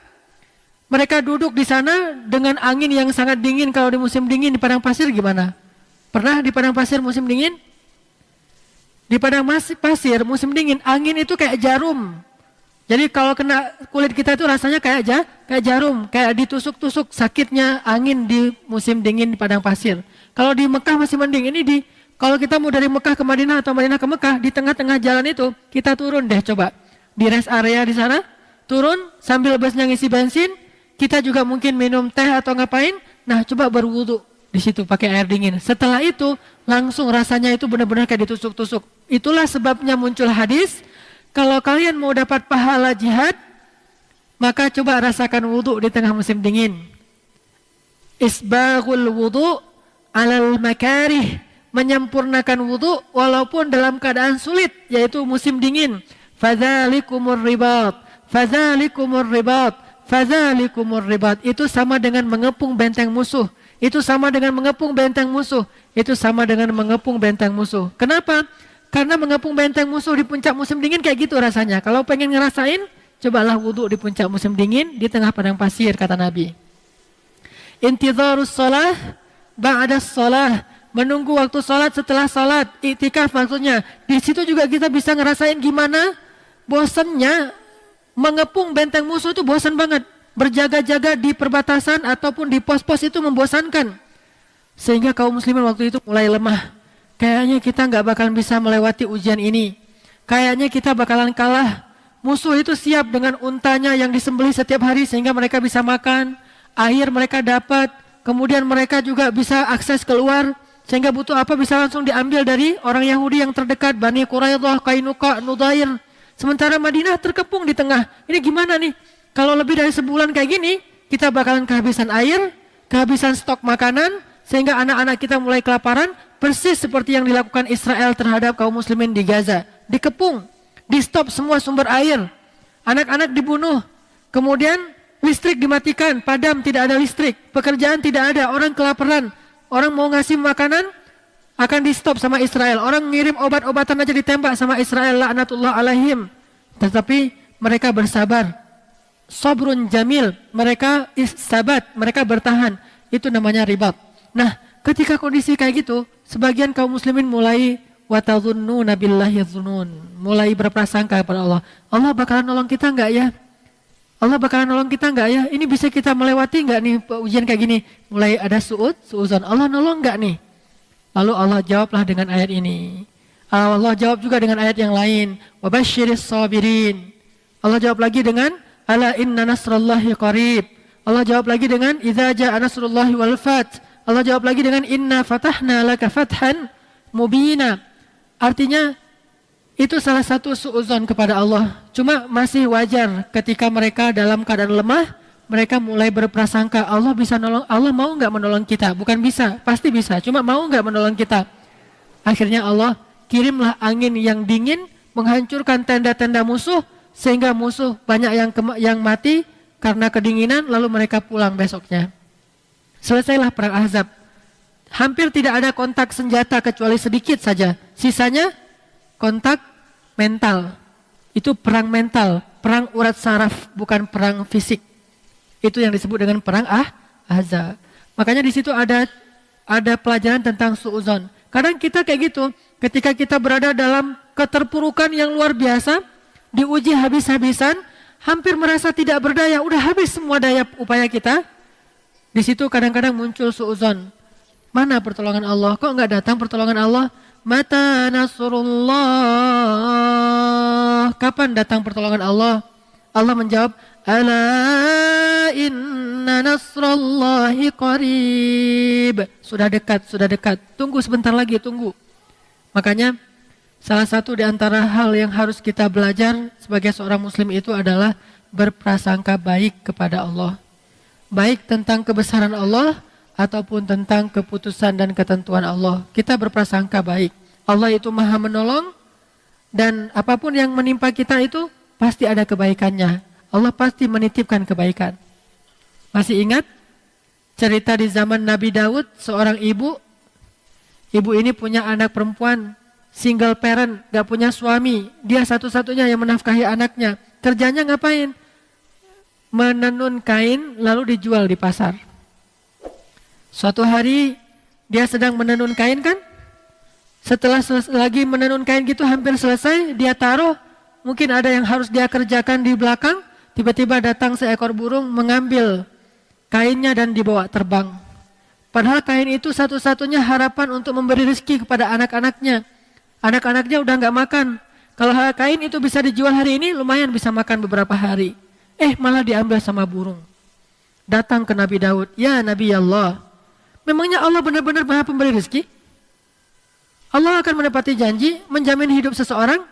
[SPEAKER 1] Mereka duduk di sana dengan angin yang sangat dingin. Kalau di musim dingin di padang pasir gimana? Pernah di padang pasir musim dingin? Di padang pasir musim dingin angin itu kayak jarum. Jadi kalau kena kulit kita itu rasanya kayak jarum, kayak ditusuk-tusuk, sakitnya angin di musim dingin di padang pasir. Kalau di Mekah masih mending, ini di Kalau kita mau dari Mekah ke Madinah atau Madinah ke Mekah, di tengah-tengah jalan itu, kita turun deh coba. Di rest area di sana, turun sambil busnya ngisi bensin, kita juga mungkin minum teh atau ngapain, nah coba berwudu di situ pakai air dingin. Setelah itu, langsung rasanya itu benar-benar kayak ditusuk-tusuk. Itulah sebabnya muncul hadis, kalau kalian mau dapat pahala jihad, maka coba rasakan wudu di tengah musim dingin. Isbaghul wudu alal makarih, menyempurnakan wudu walaupun dalam keadaan sulit, yaitu musim dingin. Fadzalikumur ribat, fadzalikumur ribat, fadzalikumur ribat. Itu sama dengan mengepung benteng musuh. Itu sama dengan mengepung benteng musuh. Itu sama dengan mengepung benteng musuh. Kenapa? Karena mengepung benteng musuh di puncak musim dingin kayak gitu rasanya. Kalau pengen ngerasain, cobalah wudu di puncak musim dingin di tengah padang pasir, kata Nabi. Intidharus shalah ba'da shalah, menunggu waktu salat setelah salat, iktikaf maksudnya. Di situ juga kita bisa ngerasain gimana bosannya mengepung benteng musuh, itu bosan banget. Berjaga-jaga di perbatasan ataupun di pos-pos itu membosankan. Sehingga kaum muslimin waktu itu mulai lemah. Kayaknya kita nggak bakalan bisa melewati ujian ini. Kayaknya kita bakalan kalah. Musuh itu siap dengan untanya yang disembelih setiap hari sehingga mereka bisa makan. Air mereka dapat. Kemudian mereka juga bisa akses keluar. Sehingga butuh apa bisa langsung diambil dari orang Yahudi yang terdekat. Bani Quraidah, Qainuqa, Nudair. Sementara Madinah terkepung di tengah. Ini gimana nih? Kalau lebih dari sebulan kayak gini, kita bakalan kehabisan air, kehabisan stok makanan, sehingga anak-anak kita mulai kelaparan. Persis seperti yang dilakukan Israel terhadap kaum muslimin di Gaza. Dikepung, di stop semua sumber air. Anak-anak dibunuh. Kemudian listrik dimatikan, padam, tidak ada listrik. Pekerjaan tidak ada, orang kelaparan. Orang mau ngasih makanan akan di stop sama Israel. Orang ngirim obat-obatan aja ditembak sama Israel, laknatullah alaihim. Tetapi mereka bersabar. Sabrun jamil, mereka sabat, mereka bertahan. Itu namanya ribat. Nah, ketika kondisi kayak gitu, sebagian kaum muslimin mulai watadhunnuna billahi dzunun, mulai berprasangka kepada Allah. Allah bakalan nolong kita enggak ya? Allah bakalan nolong kita enggak ya? Ini bisa kita melewati enggak nih ujian kayak gini? Mulai ada suudzon. Allah nolong enggak nih? Lalu Allah jawablah dengan ayat ini. Allah jawab juga dengan ayat yang lain. Wabasyiris sabirin. Allah jawab lagi dengan ala inna nasrallahi qarib. Allah jawab lagi dengan idza jaa nasrullahi wal fath. Allah jawab lagi dengan inna fatahna laka fathan mubina. Artinya itu salah satu suudzon kepada Allah. Cuma masih wajar ketika mereka dalam keadaan lemah, mereka mulai berprasangka Allah bisa nolong, Allah mau nggak menolong kita? Bukan bisa, pasti bisa. Cuma mau nggak menolong kita? Akhirnya Allah kirimlah angin yang dingin menghancurkan tenda-tenda musuh sehingga musuh banyak yang mati karena kedinginan, lalu mereka pulang besoknya. Selesailah perang Ahzab. Hampir tidak ada kontak senjata kecuali sedikit saja. Sisanya kontak mental. Itu perang mental, perang urat saraf, bukan perang fisik. Itu yang disebut dengan perang Ahzab. Makanya di situ ada pelajaran tentang suudzon. Kadang kita kayak gitu, ketika kita berada dalam keterpurukan yang luar biasa, diuji habis-habisan, hampir merasa tidak berdaya, udah habis semua daya upaya kita. Di situ kadang-kadang muncul suudzon. Mana pertolongan Allah? Kok enggak datang pertolongan Allah? Mata nasrullah. Kapan datang pertolongan Allah? Allah menjawab, ala inna nasrallahi qarib. Sudah dekat, sudah dekat. Tunggu sebentar lagi, tunggu. Makanya salah satu di antara hal yang harus kita belajar sebagai seorang muslim itu adalah berprasangka baik kepada Allah. Baik tentang kebesaran Allah ataupun tentang keputusan dan ketentuan Allah. Kita berprasangka baik. Allah itu Maha menolong dan apapun yang menimpa kita itu pasti ada kebaikannya. Allah pasti menitipkan kebaikan. Masih ingat cerita di zaman Nabi Daud, seorang ibu. Ibu ini punya anak perempuan, single parent, gak punya suami. Dia satu-satunya yang menafkahi anaknya. Kerjanya ngapain? Menenun kain lalu dijual di pasar. Suatu hari dia sedang menenun kain kan? Setelah lagi menenun kain gitu hampir selesai, dia taruh. Mungkin ada yang harus dia kerjakan di belakang. Tiba-tiba datang seekor burung mengambil kainnya dan dibawa terbang. Padahal kain itu satu-satunya harapan untuk memberi rezeki kepada anak-anaknya. Anak-anaknya udah nggak makan. Kalau kain itu bisa dijual hari ini, lumayan bisa makan beberapa hari. Malah diambil sama burung. Datang ke Nabi Daud, ya Nabi Allah, memangnya Allah benar-benar Maha Pemberi rezeki? Allah akan menepati janji, menjamin hidup seseorang?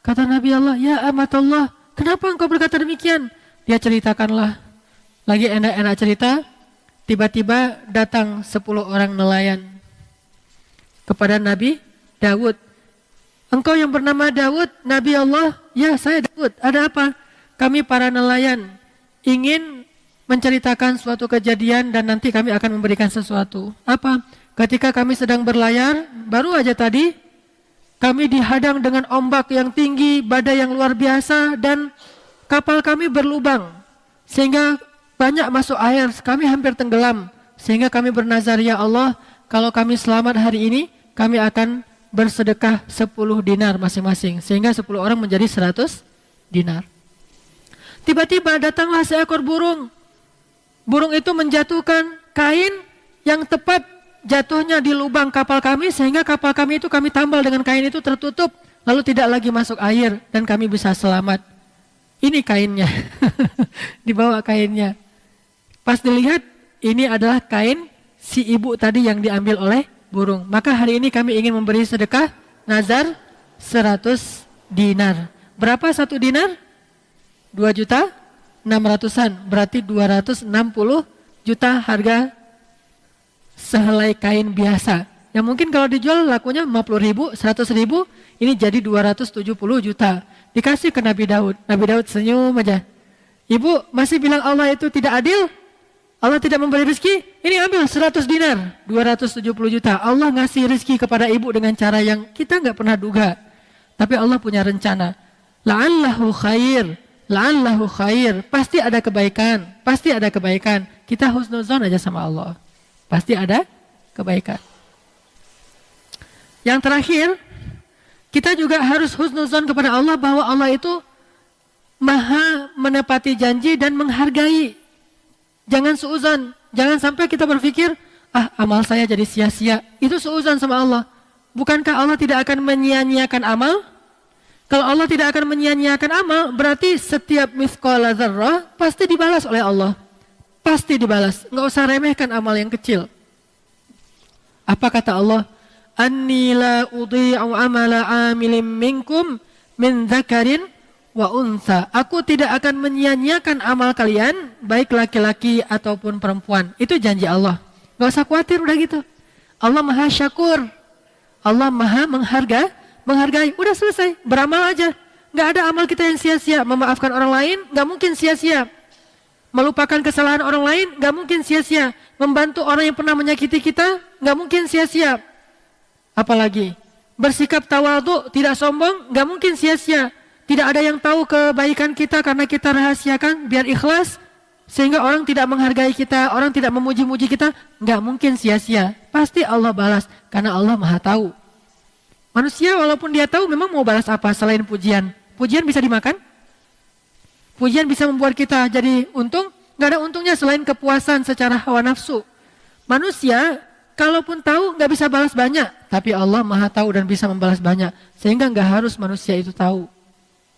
[SPEAKER 1] Kata Nabi Allah, ya amatullah, kenapa engkau berkata demikian? Dia ceritakanlah. Lagi enak-enak cerita, tiba-tiba datang 10 orang nelayan kepada Nabi Daud. Engkau yang bernama Daud, Nabi Allah? Ya, saya Daud. Ada apa? Kami para nelayan ingin menceritakan suatu kejadian dan nanti kami akan memberikan sesuatu. Apa? Ketika kami sedang berlayar, baru aja tadi kami dihadang dengan ombak yang tinggi, badai yang luar biasa, dan kapal kami berlubang sehingga banyak masuk air, kami hampir tenggelam. Sehingga kami bernazar, ya Allah, kalau kami selamat hari ini, kami akan bersedekah 10 dinar masing-masing. Sehingga 10 orang menjadi 100 dinar. Tiba-tiba datanglah seekor burung. Burung itu menjatuhkan kain yang tepat jatuhnya di lubang kapal kami, sehingga kapal kami itu kami tambal dengan kain itu tertutup, lalu tidak lagi masuk air dan kami bisa selamat. Ini kainnya. Dibawa kainnya. Pas dilihat, ini adalah kain si ibu tadi yang diambil oleh burung. Maka hari ini kami ingin memberi sedekah nazar 100 dinar. Berapa 1 dinar? 2.600.000, berarti 260 juta harga sehelai kain biasa. Yang mungkin kalau dijual lakunya 50.000, 100.000, ini jadi 270 juta. Dikasih ke Nabi Daud. Nabi Daud senyum aja. Ibu masih bilang Allah itu tidak adil? Allah tidak memberi rezeki? Ini ambil 100 dinar, 270 juta. Allah ngasih rezeki kepada ibu dengan cara yang kita nggak pernah duga. Tapi Allah punya rencana. La'allahu khair, la'allahu khair. Pasti ada kebaikan, pasti ada kebaikan. Kita husnuzon aja sama Allah. Pasti ada kebaikan. Yang terakhir, kita juga harus husnuzon kepada Allah bahwa Allah itu maha menepati janji dan menghargai. Jangan suuzon, jangan sampai kita berpikir, amal saya jadi sia-sia. Itu suuzon sama Allah. Bukankah Allah tidak akan menyia-nyiakan amal? Kalau Allah tidak akan menyia-nyiakan amal, berarti setiap mithqala dzarrah pasti dibalas oleh Allah. Pasti dibalas. Nggak usah remehkan amal yang kecil. Apa kata Allah? Anni la udhi'u amala amilin minkum min dzakarin wa unsa. Aku tidak akan menyia-nyiakan amal kalian, baik laki-laki ataupun perempuan. Itu janji Allah. Gak usah khawatir, udah gitu. Allah maha syakur. Allah maha menghargai. Udah selesai, beramal aja. Gak ada amal kita yang sia-sia. Memaafkan orang lain, gak mungkin sia-sia. Melupakan kesalahan orang lain, gak mungkin sia-sia. Membantu orang yang pernah menyakiti kita, gak mungkin sia-sia. Apalagi, bersikap tawadhu, tidak sombong, gak mungkin sia-sia. Tidak ada yang tahu kebaikan kita karena kita rahasiakan biar ikhlas. Sehingga orang tidak menghargai kita, orang tidak memuji-muji kita. Nggak mungkin sia-sia. Pasti Allah balas karena Allah maha tahu. Manusia walaupun dia tahu memang mau balas apa selain pujian. Pujian bisa dimakan? Pujian bisa membuat kita jadi untung? Nggak ada untungnya selain kepuasan secara hawa nafsu. Manusia kalaupun tahu nggak bisa balas banyak. Tapi Allah maha tahu dan bisa membalas banyak. Sehingga nggak harus manusia itu tahu.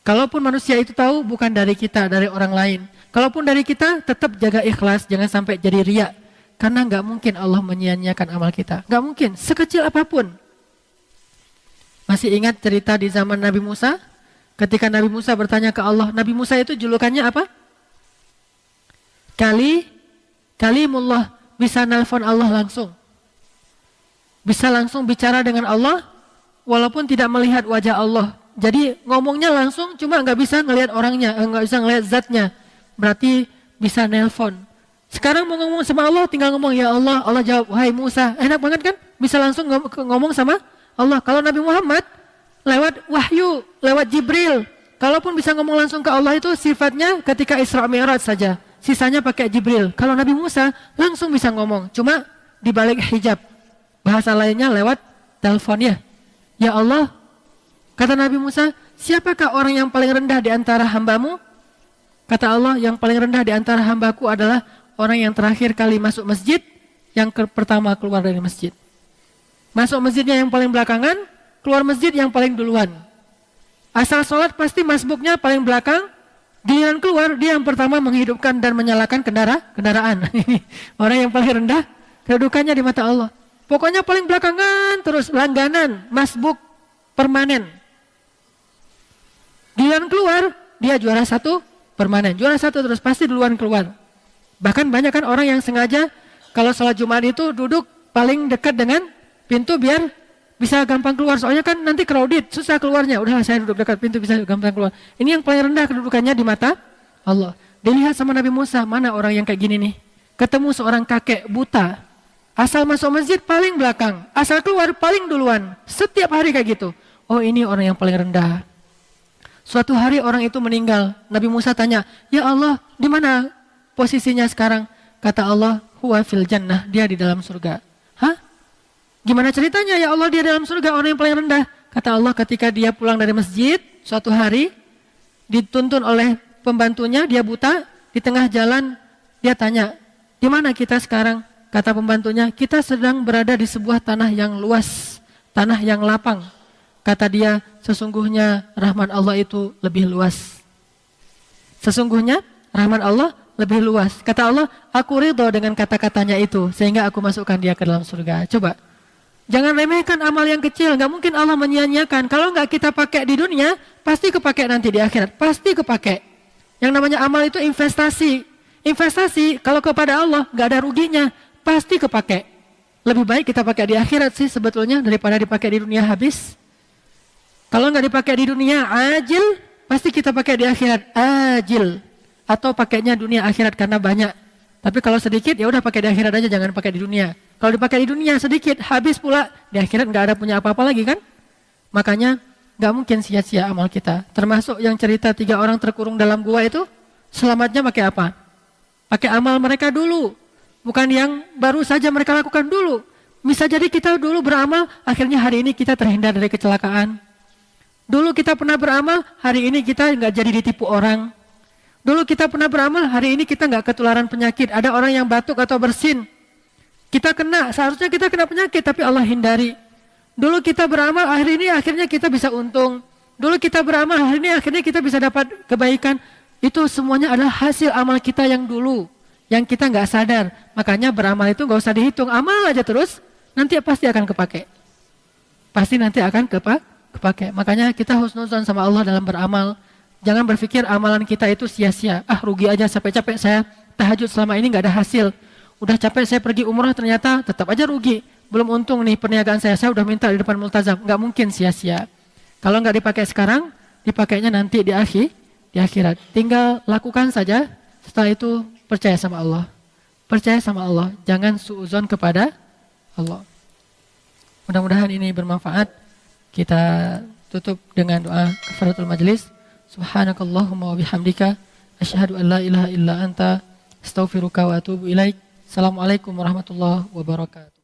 [SPEAKER 1] Kalaupun manusia itu tahu, bukan dari kita, dari orang lain. Kalaupun dari kita, tetap jaga ikhlas, jangan sampai jadi riya. Karena nggak mungkin Allah menyia-nyiakan amal kita. Nggak mungkin, sekecil apapun. Masih ingat cerita di zaman Nabi Musa? Ketika Nabi Musa bertanya ke Allah, Nabi Musa itu julukannya apa? Kalimullah, bisa nelpon Allah langsung. Bisa langsung bicara dengan Allah, walaupun tidak melihat wajah Allah. Jadi ngomongnya langsung, cuma nggak bisa ngelihat orangnya, nggak bisa ngelihat zatnya. Berarti bisa nelpon. Sekarang mau ngomong sama Allah, tinggal ngomong ya Allah. Allah jawab, wahai Musa. Enak banget kan? Bisa langsung ngomong sama Allah. Kalau Nabi Muhammad lewat wahyu, lewat Jibril. Kalaupun bisa ngomong langsung ke Allah itu sifatnya ketika Isra Mi'raj saja. Sisanya pakai Jibril. Kalau Nabi Musa langsung bisa ngomong, cuma di balik hijab. Bahasa lainnya lewat teleponnya. Ya Allah. Kata Nabi Musa, siapakah orang yang paling rendah di antara hambamu? Kata Allah, yang paling rendah di antara hambaku adalah orang yang terakhir kali masuk masjid, yang pertama keluar dari masjid. Masuk masjidnya yang paling belakangan, keluar masjid yang paling duluan. Asal sholat pasti masbuknya paling belakang, giliran keluar dia yang pertama menghidupkan dan menyalakan kendaraan. Orang yang paling rendah kedudukannya di mata Allah. Pokoknya paling belakangan terus, langganan, masbuk, permanen. Giliran keluar dia juara 1 permanen, juara 1 terus, pasti duluan keluar. Bahkan banyak kan orang yang sengaja kalau sholat Jumat itu duduk paling dekat dengan pintu biar bisa gampang keluar. Soalnya kan nanti crowded, susah keluarnya. Udah saya duduk dekat pintu bisa gampang keluar. Ini yang paling rendah kedudukannya di mata Allah. Dilihat sama Nabi Musa, mana orang yang kayak gini nih. Ketemu seorang kakek buta. Asal masuk masjid paling belakang, asal keluar paling duluan. Setiap hari kayak gitu. Oh, ini orang yang paling rendah. Suatu hari orang itu meninggal. Nabi Musa tanya, "Ya Allah, di mana posisinya sekarang?" Kata Allah, "Huwa fil jannah," dia di dalam surga. Hah? Gimana ceritanya ya Allah dia dalam surga, orang yang paling rendah? Kata Allah, ketika dia pulang dari masjid suatu hari, dituntun oleh pembantunya, dia buta, di tengah jalan dia tanya, "Di mana kita sekarang?" Kata pembantunya, "Kita sedang berada di sebuah tanah yang luas, tanah yang lapang." Kata dia, "Sesungguhnya rahmat Allah itu lebih luas." Sesungguhnya rahmat Allah lebih luas. Kata Allah, "Aku ridho dengan kata-katanya itu, sehingga aku masukkan dia ke dalam surga." Coba, jangan remehkan amal yang kecil. Gak mungkin Allah menyia-nyiakan. Kalau gak kita pakai di dunia, pasti kepake nanti di akhirat. Pasti kepake. Yang namanya amal itu investasi. Investasi kalau kepada Allah gak ada ruginya, pasti kepake. Lebih baik kita pakai di akhirat sih sebetulnya daripada dipakai di dunia habis. Kalau nggak dipakai di dunia ajil, pasti kita pakai di akhirat ajil. Atau pakainya dunia akhirat karena banyak. Tapi kalau sedikit ya udah pakai di akhirat aja, jangan pakai di dunia. Kalau dipakai di dunia sedikit, habis pula di akhirat nggak ada punya apa-apa lagi kan? Makanya nggak mungkin sia-sia amal kita. Termasuk yang cerita 3 orang terkurung dalam gua itu, selamatnya pakai apa? Pakai amal mereka dulu. Bukan yang baru saja mereka lakukan dulu. Bisa jadi kita dulu beramal, akhirnya hari ini kita terhindar dari kecelakaan. Dulu kita pernah beramal, hari ini kita nggak jadi ditipu orang. Dulu kita pernah beramal, hari ini kita nggak ketularan penyakit. Ada orang yang batuk atau bersin, kita kena, seharusnya kita kena penyakit, tapi Allah hindari. Dulu kita beramal, hari ini akhirnya kita bisa untung. Dulu kita beramal, hari ini akhirnya kita bisa dapat kebaikan. Itu semuanya adalah hasil amal kita yang dulu, yang kita nggak sadar. Makanya beramal itu nggak usah dihitung, amal aja terus, nanti pasti akan kepake. Pasti nanti akan kepake. Makanya kita husnuzon sama Allah dalam beramal. Jangan berpikir amalan kita itu sia-sia. Ah, rugi aja, capek-capek saya tahajud selama ini nggak ada hasil. Udah capek saya pergi umrah ternyata tetap aja rugi. Belum untung nih perniagaan saya udah minta di depan multazam. Nggak mungkin sia-sia. Kalau nggak dipakai sekarang, dipakainya nanti di akhirat. Tinggal lakukan saja. Setelah itu percaya sama Allah. Percaya sama Allah. Jangan suuzon kepada Allah. Mudah-mudahan ini bermanfaat. Kita tutup dengan doa kafaratul majlis. Subhanakallahumma wa bihamdika asyhadu an la ilaha illa anta astaghfiruka wa atubu ilaik. Assalamualaikum warahmatullahi wabarakatuh.